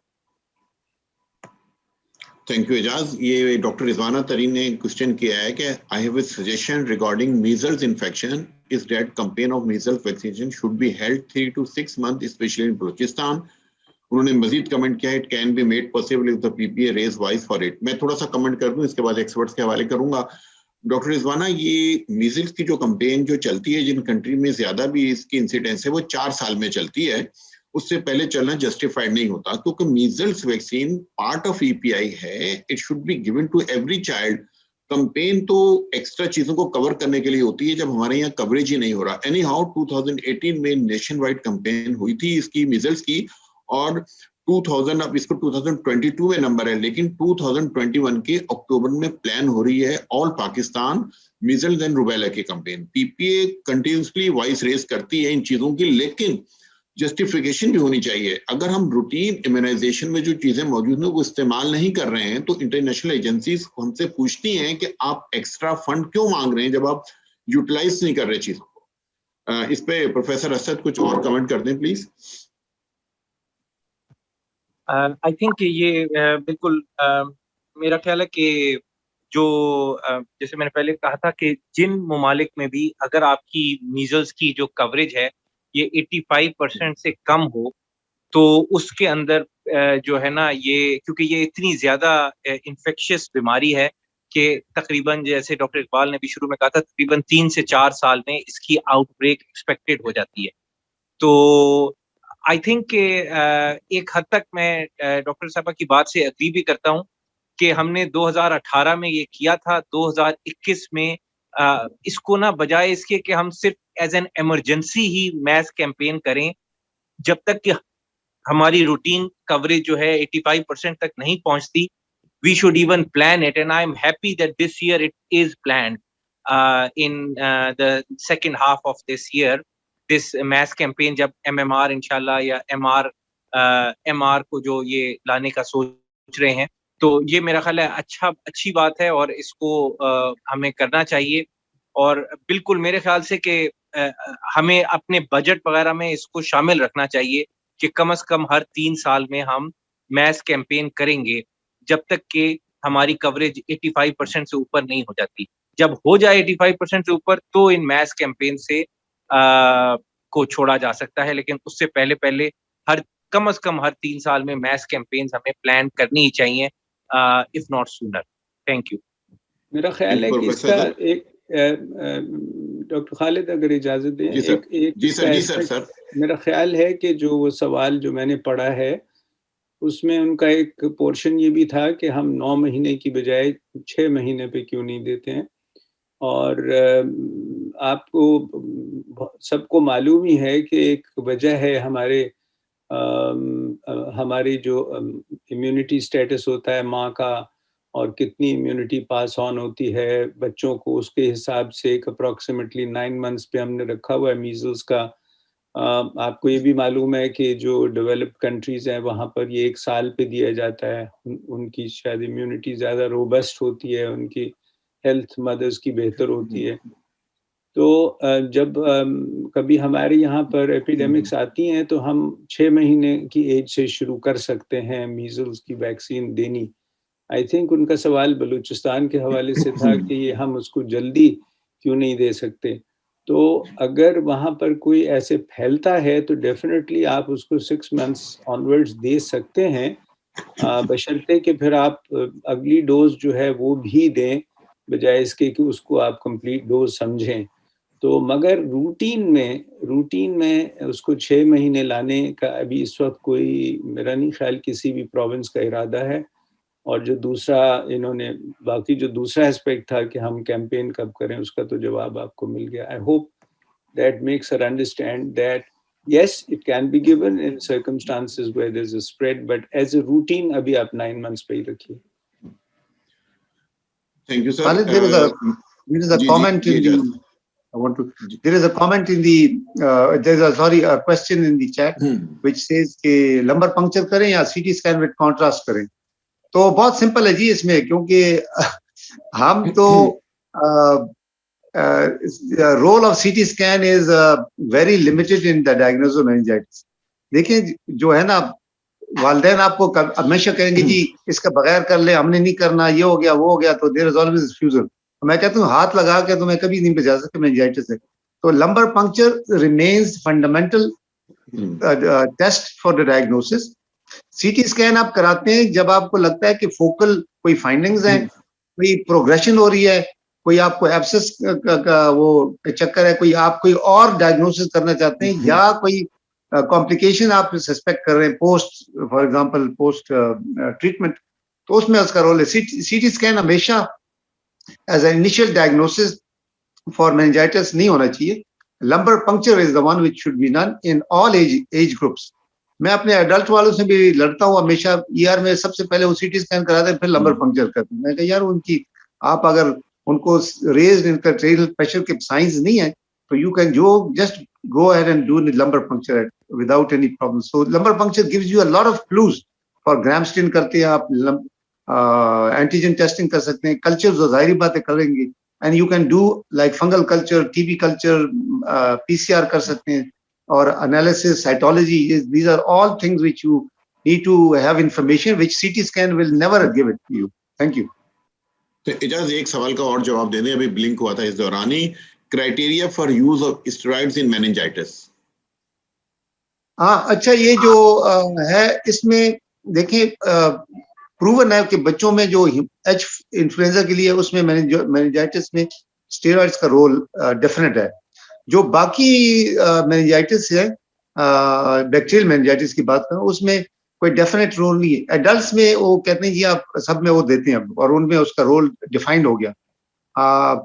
Thank you, Ejaz. ये doctor Rizwana तरीन ने question किया है कि I have a suggestion regarding measles infection. Is that campaign of measles vaccination should be held 3 to 6 months, especially in Balochistan. उन्होंने मजीद comment किया, it can be made possible if the PPA raise voice for it. मैं थोड़ा सा comment कर दूं, इसके बाद experts के हवाले करूंगा. डॉक्टर रिजवाना, ये मीजल्स की जो कैंपेन जो चलती है, जिन कंट्री में ज्यादा भी इसकी इंसिडेंस है, वो 4 साल में चलती है. उससे पहले चलना जस्टिफाइड नहीं होता, क्योंकि measles vaccine part of EPI है. It should be given to every child. Campaign तो एक्स्ट्रा चीजों को कवर करने के लिए होती है, जब हमारे यहाँ कवरेज ही नहीं हो रहा. एनी हाउ 2018 में नेशन वाइड कैंपेन हुई थी इसकी मीजल्स की, और 2000 अब इसको 2022 में नंबर है, लेकिन 2021 के अक्टूबर में प्लान हो रही है all Pakistan measles and rubella की campaign. PPA continuously voice raise करती है इन चीजों की, लेकिन जस्टिफिकेशन भी होनी चाहिए. अगर हम रूटीन इम्यूनाइजेशन में जो चीजें मौजूद हैं वो इस्तेमाल नहीं कर रहे हैं, तो इंटरनेशनल एजेंसीज हमसे पूछती हैं कि आप एक्स्ट्रा फंड क्यों मांग रहे हैं जब आप यूटिलाइज नहीं कर रहे चीजों को. इस पे प्रोफेसर असद कुछ और कमेंट कर दें प्लीज. आई थिंक ये बिल्कुल मेरा ख्याल है कि जो जैसे मैंने पहले कहा था कि जिन ममालिक में भी अगर आपकी मीजल्स की जो कवरेज है ये 85% से कम हो, तो उसके अंदर जो है ना, ये क्योंकि ये इतनी ज्यादा इन्फेक्शियस बीमारी है कि तकरीबन, जैसे डॉक्टर इकबाल ने भी शुरू में कहा था, तकरीबन 3 से 4 साल में इसकी आउटब्रेक एक्सपेक्टेड हो जाती है. तो आई थिंक एक हद तक मैं डॉक्टर साहबा की बात से एग्री भी करता हूँ कि हमने 2018 में ये किया था, 2021 में इसको ना, बजाय इसके कि हम सिर्फ एज एन इमरजेंसी ही मैस कैंपेन करें, जब तक कि हमारी रूटीन कवरेज जो है 85% तक नहीं पहुंचती, we should even plan it, and I am happy that this year it is planned in the second half of this year. This mass campaign, जब MMR इंशाल्लाह या MR को जो ये लाने का सोच रहे हैं, तो ये मेरा ख्याल है अच्छी बात है और इसको हमें करना चाहिए. और बिल्कुल मेरे ख्याल से कि हमें अपने बजट वगैरह में इसको शामिल रखना चाहिए कि कम से कम हर 3 साल में हम मैस कैंपेन करेंगे, जब तक कि हमारी कवरेज 85% से ऊपर नहीं हो जाती. जब हो जाए 85% से ऊपर, तो इन मैस कैंपेन से को छोड़ा जा सकता है, लेकिन उससे पहले कम से कम हर 3 साल में मैस कैंपेन्स हमें प्लान करनी ही चाहिए, if not sooner. Thank you. मेरा ख्याल है कि इसका एक डॉक्टर खालिद अगर इजाजत दें, एक मेरा ख्याल है कि जो वो सवाल जो मैंने पढ़ा है उसमें उनका एक पोर्शन ये भी था कि हम 9 महीने की बजाय 6 महीने पे क्यों नहीं देते हैं. और आपको सबको मालूम ही है कि एक वजह है हमारी जो इम्यूनिटी स्टेटस होता है माँ का, और कितनी इम्यूनिटी पास ऑन होती है बच्चों को, उसके हिसाब से एक अप्रॉक्सीमेटली 9 मंथ्स पे हमने रखा हुआ है मीजल्स का. आपको ये भी मालूम है कि जो डेवलप्ड कंट्रीज हैं वहाँ पर ये 1 साल पे दिया जाता है. उनकी शायद इम्यूनिटी ज़्यादा रोबस्ट होती है, उनकी हेल्थ मदर्स की बेहतर होती है. तो जब कभी हमारे यहाँ पर एपिडेमिक्स आती हैं तो हम 6 महीने की एज से शुरू कर सकते हैं मीजल्स की वैक्सीन देनी. आई थिंक उनका सवाल बलूचिस्तान के हवाले से था कि ये हम उसको जल्दी क्यों नहीं दे सकते. तो अगर वहाँ पर कोई ऐसे फैलता है तो डेफिनेटली आप उसको 6 मंथ्स ऑनवर्ड्स दे सकते हैं, बशर्ते कि फिर आप अगली डोज जो है वो भी दें, बजाय इसके कि उसको आप कंप्लीट डोज समझें. तो मगर रूटीन में उसको 6 महीने लाने का अभी इस वक्त कोई, मेरा नहीं ख्याल किसी भी प्रोविंस का इरादा है. और जो दूसरा एस्पेक्ट था कि हम कैंपेन कब करें, उसका तो जवाब आपको मिल गया. I hope that makes her understand that yes, it can be given in circumstances where there's a spread, but as a routine अभी आप 9 months पे ही रखिए. Thank you, sir. Khalid, there is a comment in the I want to. There is a comment in the. A question in the chat which says कि lumbar puncture करें या CT scan with contrast करें. तो बहुत simple है जी इसमें, क्योंकि हम तो role of CT scan is very limited in the diagnosis of meningitis. देखिए जो है ना, वालदेन आपको हमेशा कहेंगे जी इसका बगैर कर ले, हमने नहीं करना, ये हो गया वो हो गया, तो देयर इज ऑलवेज रिफ्यूजल. मैं कहता हूँ हाथ लगा के तो मैं कभी नहीं बचा सकता मेनिंजाइटिस है. तो lumbar puncture remains fundamental test for the diagnosis. CT scan आप कराते हैं जब आपको लगता है कि फोकल कोई फाइंडिंग्स हैं, कोई प्रोग्रेशन हो रही है, कोई आपको एब्सेस का वो चक्कर है, कोई और डायग्नोसिस करना चाहते हैं, या कोई कॉम्प्लिकेशन आप सस्पेक्ट कर रहे हैं post, for example post treatment, तो उसमें उसका रोल है. सीटी स्कैन हमेशा as an initial diagnosis for meningitis नहीं होना चाहिए. Lumbar puncture is the one which should be done in all age groups. मैं अपने एडल्ट वालों से भी लड़ता हूँ हमेशा, ईआर में सबसे पहले वो सीटी स्कैन कराते हैं, फिर लंबर पंक्चर करते हैं. मैं कहा यार उनकी, आप अगर उनको रेज्ड इंट्राक्रेनियल प्रेशर के साइंस नहीं है तो you can just go ahead and do the lumbar puncture without any problem. So lumbar puncture gives you a lot of clues. For Gram-Stain करते हैं आप, antigen testing कर सकते हैं, cultures जो जाहिर बातें करेंगे, and you can do like fungal culture, TB culture, PCR कर सकते हैं, और analysis, cytology. These are all things which you need to have information which CT scan will never give it to you. Thank you. तो इजाज एक सवाल का और जवाब दे दें, अभी ब्लिंक हुआ था इस दौरान ही. Criteria for use of steroids in meningitis. हाँ, अच्छा, ये जो है इसमें देखिए प्रूवन है कि बच्चों में जो एच इन्फ्लुएंजा के लिए उसमें मेनिंजाइटिस में स्टेरॉइड्स का रोल डेफिनेट है. जो बाकी मेनिंजाइटिस है, बैक्टीरियल मेनिंजाइटिस की बात करूं, उसमें कोई डेफिनेट रोल नहीं है. एडल्ट्स में वो कहते हैं जी आप सब में वो देते हैं अब, और उनमें उसका रोल डिफाइंड हो गया.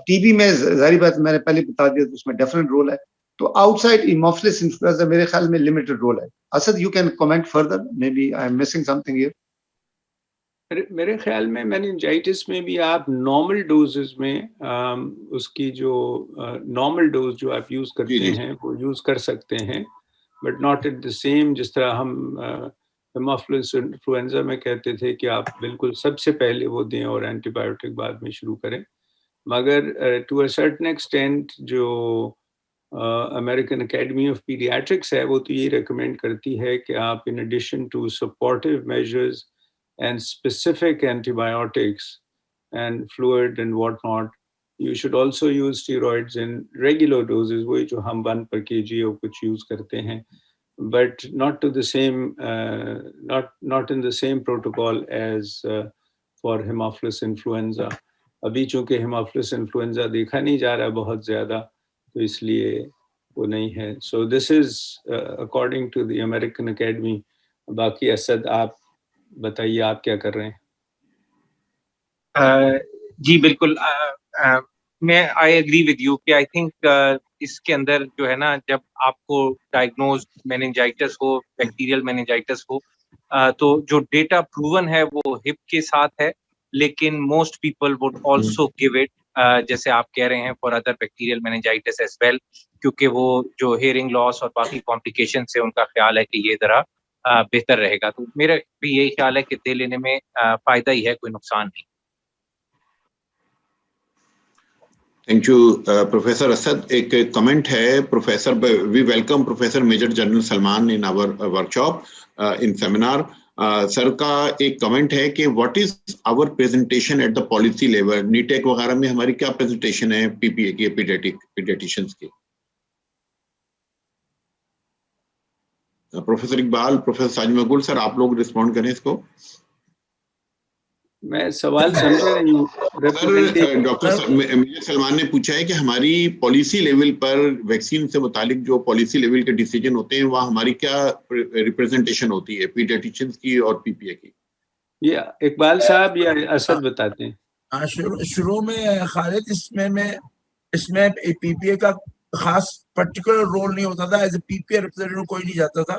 टीबी में जारी बात मैंने पहले बता दिया, तो उसमें डेफिनेट रोल है. तो आउटसाइड हेमोफिलस इन्फ्लुएंजा मेरे ख्याल में लिमिटेड रोल है. Asad, you can comment further, maybe I am missing something here. मेरे ख्याल में मेनिंजाइटिस में भी आप नॉर्मल डोजेस में उसकी जो नॉर्मल डोज जो आप यूज करते हैं वो यूज कर सकते हैं, but not at the same जिस तरह हम हेमोफिलस इन्फ्लुएंजा में कहते थे कि आप बिल्कुल सबसे पहले वो दें और एंटीबायोटिक बाद में शुरू करें. मगर टू अ सर्टेन एक्सटेंट जो अमेरिकन एकेडमी ऑफ पीडियाट्रिक्स है वो तो ये रिकमेंड करती है कि आप in addition to supportive measures and specific antibiotics and fluid and whatnot, you should also use steroids in regular doses, वही जो हम 1 per kg और कुछ यूज करते हैं, but not to the same, not in the same protocol as for Haemophilus influenza. अभी चूंकि Haemophilus influenza देखा नहीं जा रहा बहुत ज्यादा, तो इसलिए वो नहीं है. So this is according to the American Academy. बाकी असद आप बताइए आप क्या कर रहे हैं. जी बिल्कुल, मैं आई एग्री विद यू कि आई थिंक इसके अंदर जो है ना, जब आपको डायग्नोज मेनिंजाइटिस हो, बैक्टीरियल मेनिंजाइटिस हो, तो जो डेटा प्रूवन है वो हिप के साथ है, लेकिन most people would also give it, जैसे आप कह रहे हैं, for other bacterial meningitis as well, क्योंकि वो जो हेयरिंग लॉस और बाकी कॉम्प्लिकेशन से उनका ख्याल है कि ये जरा बेहतर रहेगा. तो मेरा भी यही ख्याल है कि दे लेने में फायदा ही है, कोई नुकसान नहीं. Thank you professor Asad. एक कमेंट है professor, we welcome professor major general Salman in our workshop in seminar. Sir का एक कमेंट है कि what is our presentation at the policy level. NITAG वगैरह में हमारी क्या प्रेजेंटेशन है पीपीए की, पीडियाट्रिशियंस की. प्रोफेसर इकबाल, प्रोफेसर साजिद मकबूल, सर आप लोग रिस्पॉन्ड करें इसको. मैं सवाल समझ रही हूँ. डॉक्टर मेजर सलमान ने पूछा है कि हमारी पॉलिसी लेवल पर वैक्सीन से मुतालिक जो पॉलिसी लेवल के डिसीजन होते हैं वहाँ हमारी क्या रिप्रेजेंटेशन होती है पीडियाट्रिशियंस की और पीपीए की. ये इकबाल साहब या असद बताते हैं. शुरू में खालिद इसमें पीपीए का खास पर्टिकुलर रोल नहीं होता था. एज ए पीपीए रिप्रेजेंटेटिव कोई नहीं जाता था,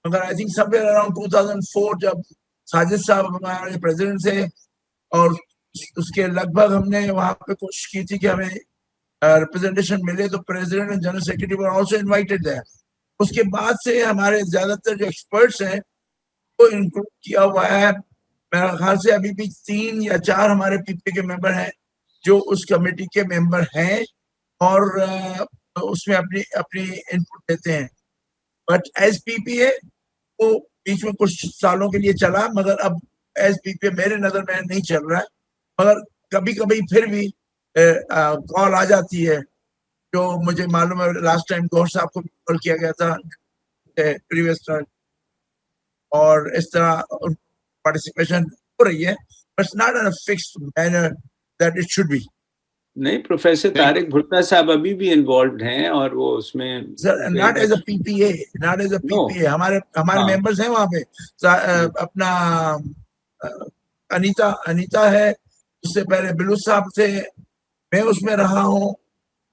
मगर आई थिंक समवेयर अराउंड 2004 जब साजिद साहब हमारे प्रेसिडेंट थे, और उसके लगभग हमने वहां पे कोशिश की थी कि हमें रिप्रेजेंटेशन मिले तो president and general secretary were also invited there. उसके बाद से हमारे ज्यादातर जो एक्सपर्ट्स हैं वो इंक्लूड किया हुआ है। मेरे ख्याल से अभी भी 3 या 4 हमारे पीपीए के मेंबर हैं जो उस कमेटी के मेंबर हैं और उसमें अपनी अपनी इनपुट देते हैं। बट एज पीपीए वो बीच में कुछ सालों के लिए चला, मगर अब एज पीपीए मेरे नजर में नहीं चल रहा है। मगर कभी कभी फिर भी कॉल आ जाती है, जो मुझे मालूम है लास्ट टाइम गौर साहब को कॉल किया गया था प्रीवियस टाइम, और इस तरह पार्टिसिपेशन हो रही है, but not in a fixed manner that it should be. नहीं, प्रोफेसर तारिक भुट्टा साहब अभी भी इन्वॉल्व हैं और वो उसमें not as a PPA, not as a PPA. हमारे मेंबर्स हैं वहां पे। अपना अनीता है, उससे पहले बिलू साहब थे, मैं उसमें रहा हूँ,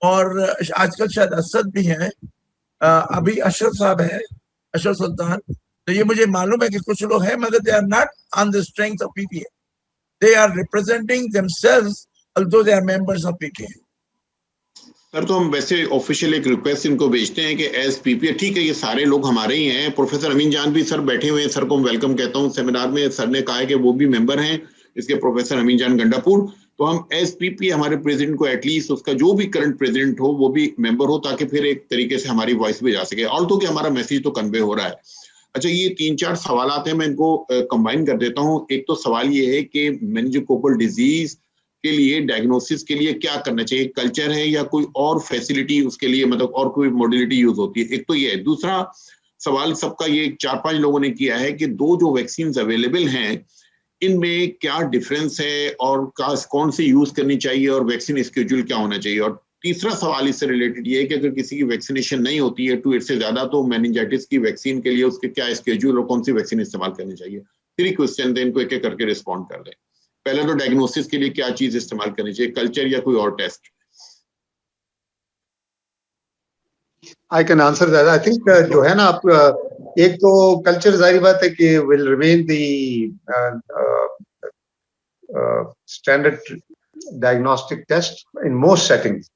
और आजकल शायद असद भी हैं, अभी अशरफ साहब है, अशरफ सुल्तान। तो ये मुझे मालूम है कि कुछ लोग हैं, मगर they are not on the strength of PPA, they are representing themselves although they are members of PPA। Sir, तो हम वैसे ऑफिशियल एक रिक्वेस्ट इनको भेजते हैं कि एज पीपीए, ठीक है ये सारे लोग हमारे ही हैं, प्रोफेसर अमीन जान भी सर बैठे हुए हैं, सर को वेलकम कहता हूँ सेमिनार में। सर ने कहा है कि वो भी मेंबर हैं इसके, प्रोफेसर अमीन जान गंडापुर। तो हम एज पीपीए हमारे प्रेसिडेंट को एटलीस्ट उसका जो भी करंट प्रेसिडेंट हो वो भी मेंबर हो, ताकि फिर एक तरीके से हमारी वॉइस भी जा सके, ऑल्दो कि हमारा मैसेज तो कन्वे हो रहा है। अच्छा, ये 3-4 सवाल हैं, मैं इनको कंबाइन कर देता हूँ। एक तो सवाल ये है कि मेनिंजोकोकल डिजीज के लिए डायग्नोसिस के लिए क्या करना चाहिए, कल्चर है या कोई और फैसिलिटी उसके लिए, मतलब और कोई मॉडलिटी यूज होती है, एक तो ये है। दूसरा सवाल सबका ये 4-5 लोगों ने किया है कि दो जो वैक्सीन अवेलेबल हैं इनमें क्या डिफरेंस है और कौन सी यूज करनी चाहिए और वैक्सीन स्केड्यूल क्या होना चाहिए। और तीसरा सवाल इससे रिलेटेड ये है कि अगर किसी की वैक्सीनेशन नहीं होती है 2 ईयर से ज्यादा, तो मेनिंजाइटिस की वैक्सीन के लिए उसके क्या स्केड्यूल और कौन सी वैक्सीन इस्तेमाल करनी चाहिए। 3 क्वेश्चन थे, इनको एक एक करके रिस्पॉन्ड कर दें। पहले तो डायग्नोसिस के लिए क्या चीज इस्तेमाल करनी चाहिए, कल्चर या कोई और test? I can answer that. I think जो है ना, आप एक तो कल्चर जाहिर बात है कि will remain the standard diagnostic test in most settings.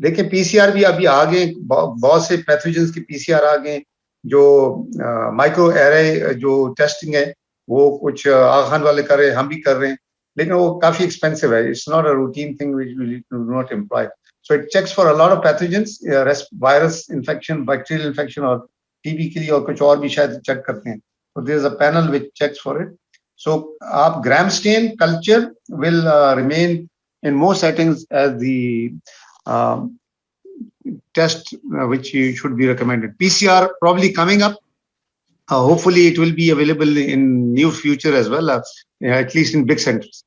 देखिए पीसीआर भी अभी आ गए, बहुत से पैथोजेंस के पीसीआर आ गए, जो माइक्रो एरे जो टेस्टिंग है वो कुछ आगा खान वाले कर रहे हैं, हम भी कर रहे हैं, लेकिन वो काफी एक्सपेंसिव है। It's not a routine thing which we do not employ. So it checks for a lot of pathogens, virus infection, bacterial infection और टीबी के लिए, और कुछ और भी शायद चेक करते हैं। तो there is a panel which checks for it. So आप gram stain culture will remain in most settings as the test which should be recommended. PCR probably coming up. Hopefully it will be available in near future as well, at least in big centers.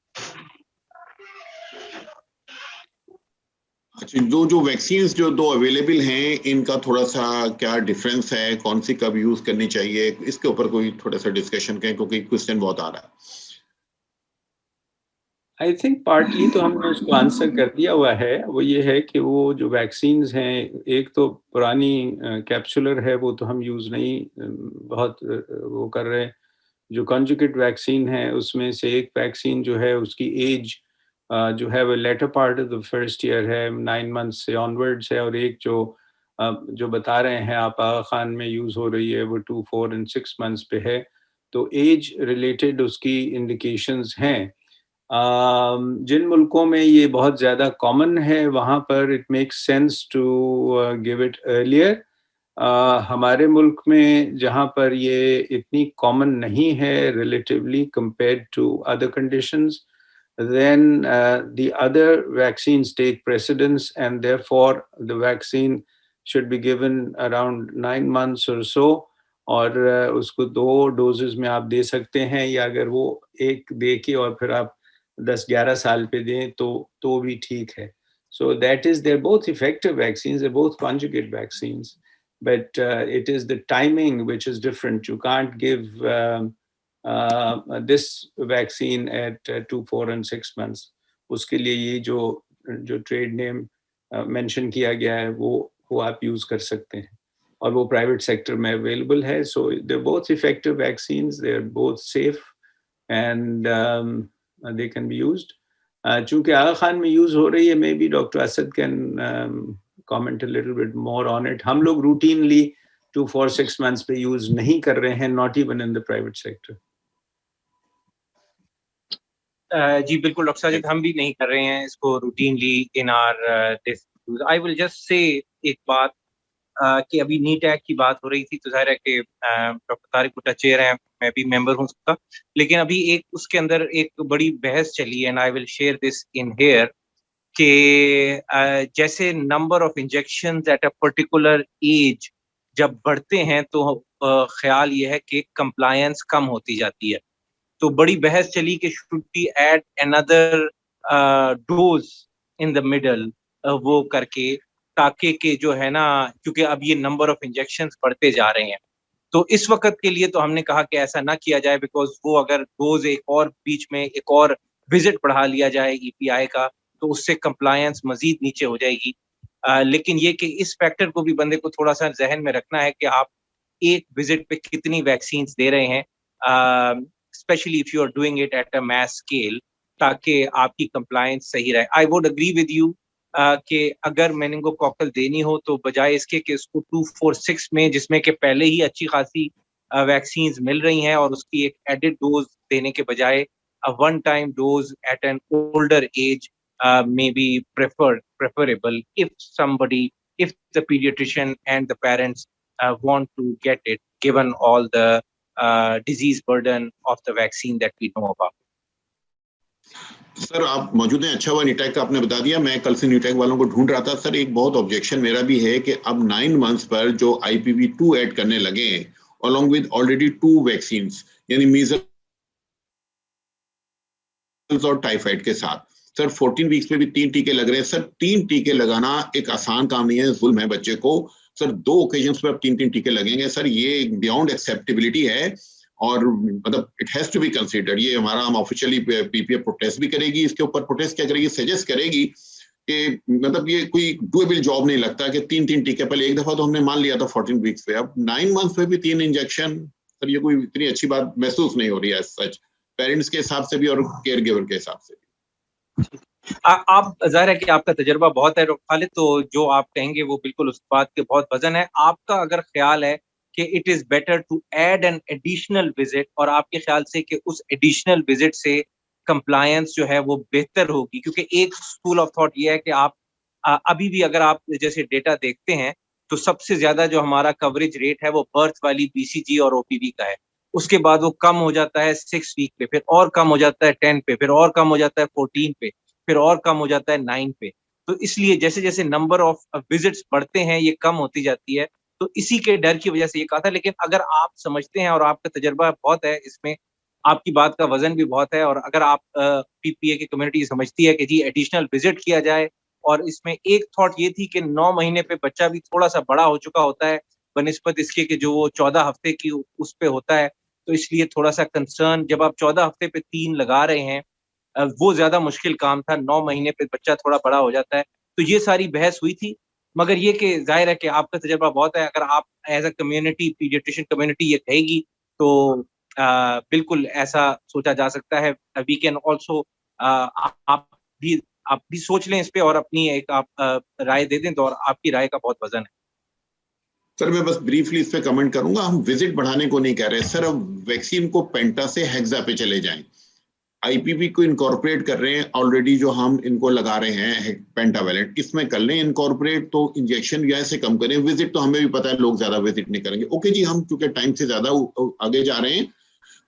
अच्छा, जो vaccine जो दो available हैं इनका थोड़ा सा क्या difference है, कौन सी कब यूज करनी चाहिए, इसके ऊपर कोई थोड़ा सा डिस्कशन करें, क्योंकि क्वेश्चन बहुत आ रहा है। आई थिंक पार्टली तो हमने उसको आंसर कर दिया हुआ है। वो ये है कि वो जो वैक्सीन्स हैं, एक तो पुरानी कैप्सुलर है, वो तो हम यूज़ नहीं बहुत वो कर रहे हैं। जो कॉन्जुगेट वैक्सीन है उसमें से एक वैक्सीन जो है उसकी एज जो है वो later part of the first year है, 9 मंथ्स से ऑनवर्ड्स है, और एक जो बता रहे हैं आप आगा खान में यूज़ हो रही है वो 2, 4 एंड 6 मंथ्स पे है। तो एज रिलेटेड उसकी इंडिकेशंस हैं। जिन मुल्कों में ये बहुत ज़्यादा कॉमन है वहाँ पर it makes sense to give it earlier. हमारे मुल्क में जहाँ पर ये इतनी कॉमन नहीं है relatively compared to other conditions, then the other vaccines take precedence, and therefore the vaccine should be given around 9 months or so, और उसको 2 डोजेस में आप दे सकते हैं, या अगर वो एक दे के और फिर आप 10-11 साल पे दें तो भी ठीक है। So that is, they're both effective vaccines, they're both conjugate vaccines, but it is the timing which is different. You can't give this vaccine at 2, 4 and 6 months. उसके लिए ये जो ट्रेड नेम मेंशन किया गया है वो आप यूज कर सकते हैं, और वो प्राइवेट सेक्टर में अवेलेबल है। So they both effective vaccines, they are both safe, and they can be used. चूंकि आगा खान में यूज हो रही है, may be doctor Asad can comment a little bit more on it. हम लोग routinely 2, 4, 6 months पे यूज नहीं कर रहे हैं, not even in the private sector. जी बिल्कुल डॉक्टर साजिद, हम भी नहीं कर रहे हैं इसको routinely in are this. I will just say एक बात कि अभी नीट एक्ट की बात हो रही थी, तो जाहिर है कि डॉक्टर तारिक भुट्टा चेयर हैं, मैं भी मेंबर हूँ उसका, लेकिन अभी एक उसके अंदर एक बड़ी बहस चली है, and I will share this in here, कि जैसे number of injections at a particular age जब बढ़ते हैं तो ख्याल ये है कि कंप्लायंस कम होती जाती है। तो बड़ी बहस चली कि should be add another dose in the middle, वो करके, ताकि कि जो है ना, क्योंकि अब ये नंबर ऑफ इंजेक्शंस बढ़ते जा रहे हैं, तो इस वक्त के लिए तो हमने कहा कि ऐसा ना किया जाए, बिकॉज वो अगर डोज एक और बीच में एक और विजिट बढ़ा लिया जाए ईपीआई का, तो उससे कंप्लायंस मजीद नीचे हो जाएगी। लेकिन ये कि इस फैक्टर को भी बंदे को थोड़ा सा जहन में रखना है कि आप एक विजिट पे कितनी वैक्सीन दे रहे हैं, specially if you are doing it at a mass scale, ताकि आपकी कंप्लायंस सही रहे। I would agree with you कि अगर मेनिंगोकोकल देनी हो तो बजाय इसके कि उसको 246 में, जिसमें कि पहले ही अच्छी खासी वैक्सीन मिल रही हैं, और उसकी एक एडेड डोज देने के बजाय one time dose at an older age may be preferable if somebody, if the pediatrician and the parents want to get it, given all the disease burden of the vaccine that we know about. Sir आप मौजूद हैं, अच्छा हुआ नीटैक का आपने बता दिया। मैं कल से नीटैक वालों को ढूंढ रहा था। सर एक बहुत ऑब्जेक्शन मेरा भी है कि अब 9 मंथ्स पर जो IPV2 ऐड करने लगे हैं along with already 2 वैक्सीन्स, यानी मीजल्स और टाइफाइड के साथ, सर 14 वीक्स में भी 3 टीके लग रहे हैं। सर 3 टीके लगाना एक आसान काम नहीं है, जुल्म है बच्चे को। सर 2 ओकेजन्स पर अब 3 टीके लगेंगे, सर ये बियॉन्ड एक्सेप्टेबिलिटी है, और मतलब it has to be considered. ये हमारा, हम ऑफिशियली PPF प्रोटेस्ट भी करेगी, इसके ऊपर प्रोटेस्ट क्या करेगी, सजेस्ट करेगी कि मतलब ये कोई डुएबल जॉब नहीं लगता कि 3 टीके। पहले एक दफा तो हमने मान लिया था 14 वीक्स पे, अब 9 मंथ्स पे भी 3 इंजेक्शन, सर ये कोई इतनी अच्छी बात महसूस नहीं हो रही है सच, पेरेंट्स के हिसाब से भी और केयर गिवर के हिसाब से भी। आप, जाहिर है कि आपका तजर्बा बहुत है डॉक्टर खालिद, तो जो आप कहेंगे वो बिल्कुल उस बात के बहुत वजन है। आपका अगर ख्याल है कि it is better to add an additional visit, और आपके ख्याल से कि उस एडिशनल विजिट से कंप्लायंस जो है वो बेहतर होगी, क्योंकि एक स्कूल ऑफ थॉट ये है कि आप अभी भी अगर आप जैसे डेटा देखते हैं तो सबसे ज्यादा जो हमारा कवरेज रेट है वो बर्थ वाली BCG और OPV का है, उसके बाद वो कम हो जाता है 6 वीक पे, फिर और कम हो जाता है 10 पे, फिर और कम हो जाता है 14 पे, फिर और कम हो जाता है 9 पे। तो इसलिए जैसे जैसे नंबर ऑफ विजिट्स बढ़ते हैं ये कम होती जाती है, तो इसी के डर की वजह से ये कहा था। लेकिन अगर आप समझते हैं और आपका तजर्बा बहुत है इसमें, आपकी बात का वजन भी बहुत है, और अगर आप PPA की कम्युनिटी समझती है कि जी एडिशनल विजिट किया जाए, और इसमें एक थॉट ये थी कि 9 महीने पे बच्चा भी थोड़ा सा बड़ा हो चुका होता है बनिस्बत इसके कि जो वो 14 हफ्ते की उस पे होता है, तो इसलिए थोड़ा सा कंसर्न, जब आप 14 हफ्ते पे 3 लगा रहे हैं, वो ज्यादा मुश्किल काम था। 9 महीने पे बच्चा थोड़ा बड़ा हो जाता है, तो ये सारी बहस हुई थी। मगर ये कि जाहिर है कि आपका तजर्बा बहुत है, अगर आप as a community, paediatrician community ये कहेगी, तो बिल्कुल ऐसा सोचा जा सकता है। वी कैन ऑल्सो, आप भी सोच लें इस पे और अपनी एक आप राय दे दें, तो और आपकी राय का बहुत वजन है। सर मैं बस ब्रीफली इस पे कमेंट करूंगा, हम विजिट बढ़ाने को नहीं कह रहे सर, अब वैक्सीन को पेंटा से हेक्सा पे चले जाएं। IPV को इनकॉर्पोरेट कर रहे हैं ऑलरेडी, जो हम इनको लगा रहे हैं पेंटावेलेंट, इसमें कर लें इनकॉर्पोरेट, तो इंजेक्शन या से कम करें। विजिट तो हमें भी पता है लोग ज्यादा विजिट नहीं करेंगे। ओके जी, हम चूंकि टाइम से ज्यादा आगे जा रहे हैं,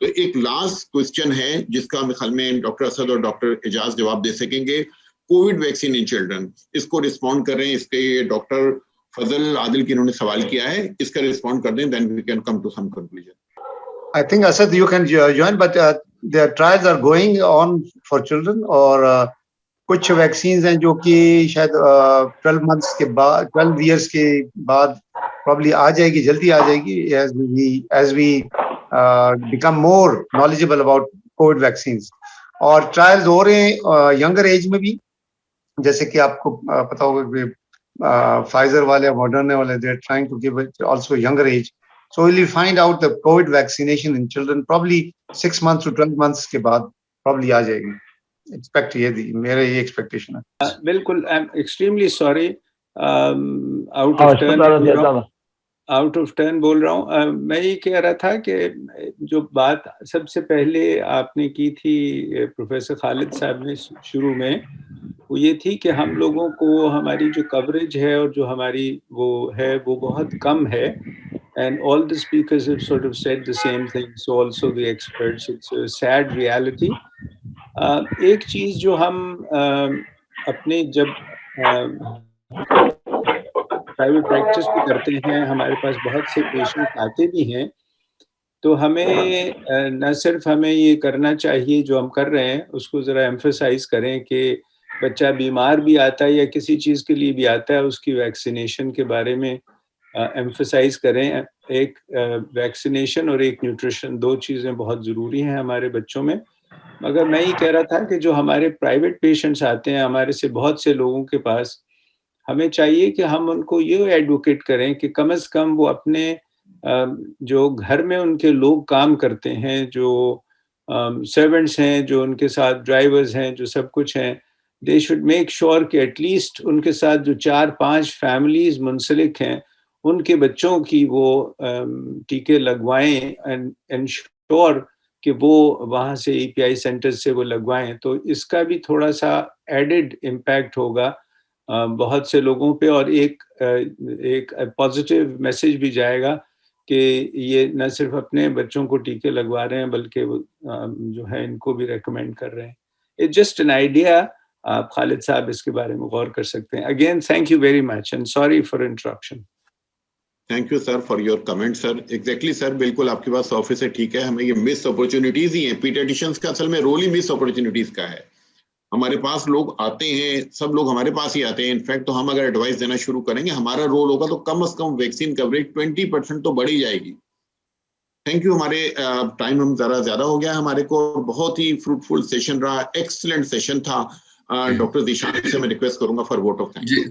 तो एक लास्ट क्वेश्चन है जिसका मेरे ख्याल में डॉक्टर असद और डॉक्टर एजाज जवाब दे सकेंगे। कोविड वैक्सीन इन चिल्ड्रन, इसको रिस्पॉन्ड कर रहे हैं, इसके डॉक्टर फजल आदिल की इन्होंने सवाल किया है, इसका रिस्पॉन्ड कर दें, then we can come to some conclusion. I think Asad, you can join, but their trials are going on for children, और कुछ वैक्सीन्स हैं जो कि शायद 12 months के बाद, 12 years के बाद probably आ जाएगी, जल्दी आ जाएगी, as we become more knowledgeable about COVID vaccines। और ट्रायल्स हो रहे हैं यंगर एज में भी, जैसे कि आपको पता होगा कि फाइजर वाले, मॉडर्ना वाले, they are trying to give it also younger age। So we'll find out the COVID vaccination in children probably 6 months to 12 months के बाद probably आ जाएगी। एक्सपेक्ट ये थी, मेरा ये एक्सपेक्टेशन है। बिल्कुल, I am extremely sorry, out of turn बोल रहा हूँ। मैं ये कह रहा था कि जो बात सबसे पहले आपने की थी प्रोफेसर खालिद साहब ने शुरू में, वो ये थी कि हम लोगों को हमारी जो कवरेज है और जो हमारी वो है वो बहुत कम है, and all the speakers have sort of said the same thing, so also the experts. It's a sad reality. एक चीज़ जो हम अपने जब प्राइवेट प्रैक्टिस भी करते हैं, हमारे पास बहुत से पेशेंट आते भी हैं, तो हमें न सिर्फ हमें ये करना चाहिए जो हम कर रहे हैं उसको ज़रा एम्फसाइज करें कि बच्चा बीमार भी आता है या किसी चीज़ के लिए भी आता है, उसकी वैक्सीनेशन के बारे में एम्फसाइज करें। एक वैक्सीनेशन और एक न्यूट्रिशन, दो चीज़ें बहुत ज़रूरी हैं हमारे बच्चों में। मगर मैं ये कह रहा था कि जो हमारे प्राइवेट पेशेंट्स आते हैं हमारे से बहुत से लोगों के पास, हमें चाहिए कि हम उनको ये एडवोकेट करें कि कम से कम वो अपने जो घर में उनके लोग काम करते हैं, जो सर्वेंट्स हैं, जो उनके साथ ड्राइवर्स हैं, जो सब कुछ हैं, दे शुड मेक श्योर कि एटलीस्ट उनके साथ जो 4-5 फैमिलीज मुंसलिक हैं उनके बच्चों की वो टीके लगवाएं एंड एंश्योर कि वो वहाँ से EPI सेंटर से वो लगवाएं। तो इसका भी थोड़ा सा एडेड इम्पैक्ट होगा बहुत से लोगों पे, और एक पॉजिटिव मैसेज भी जाएगा कि ये न सिर्फ अपने बच्चों को टीके लगवा रहे हैं बल्कि वो जो है इनको भी रेकमेंड कर रहे हैं। It's just an idea. आप खालिद साहब इसके बारे में गौर कर सकते हैं। Again thank you very much and sorry for interruption. Thank you sir for your comment sir. Exactly sir, बिल्कुल आपकी बात 100% ठीक है। हमें ये मिस अपॉर्चुनिटीज ही हैं, पीडियाट्रिशियंस का असल में रोल ही मिस अपॉर्चुनिटीज का है। हमारे पास लोग आते हैं, सब लोग हमारे पास ही आते हैं। इनफैक्ट तो हम अगर एडवाइस देना शुरू करेंगे, हमारा रोल होगा तो कम से कम वैक्सीन कवरेज 20% तो बढ़ ही जाएगी। Thank you. हमारे टाइम हम जरा ज्यादा हो गया हमारे को, बहुत ही फ्रूटफुल सेशन रहा, एक्सीलेंट सेशन था। डॉक्टर दिशांत से मैं रिक्वेस्ट करूंगा फॉर वोट ऑफ थैंक्स।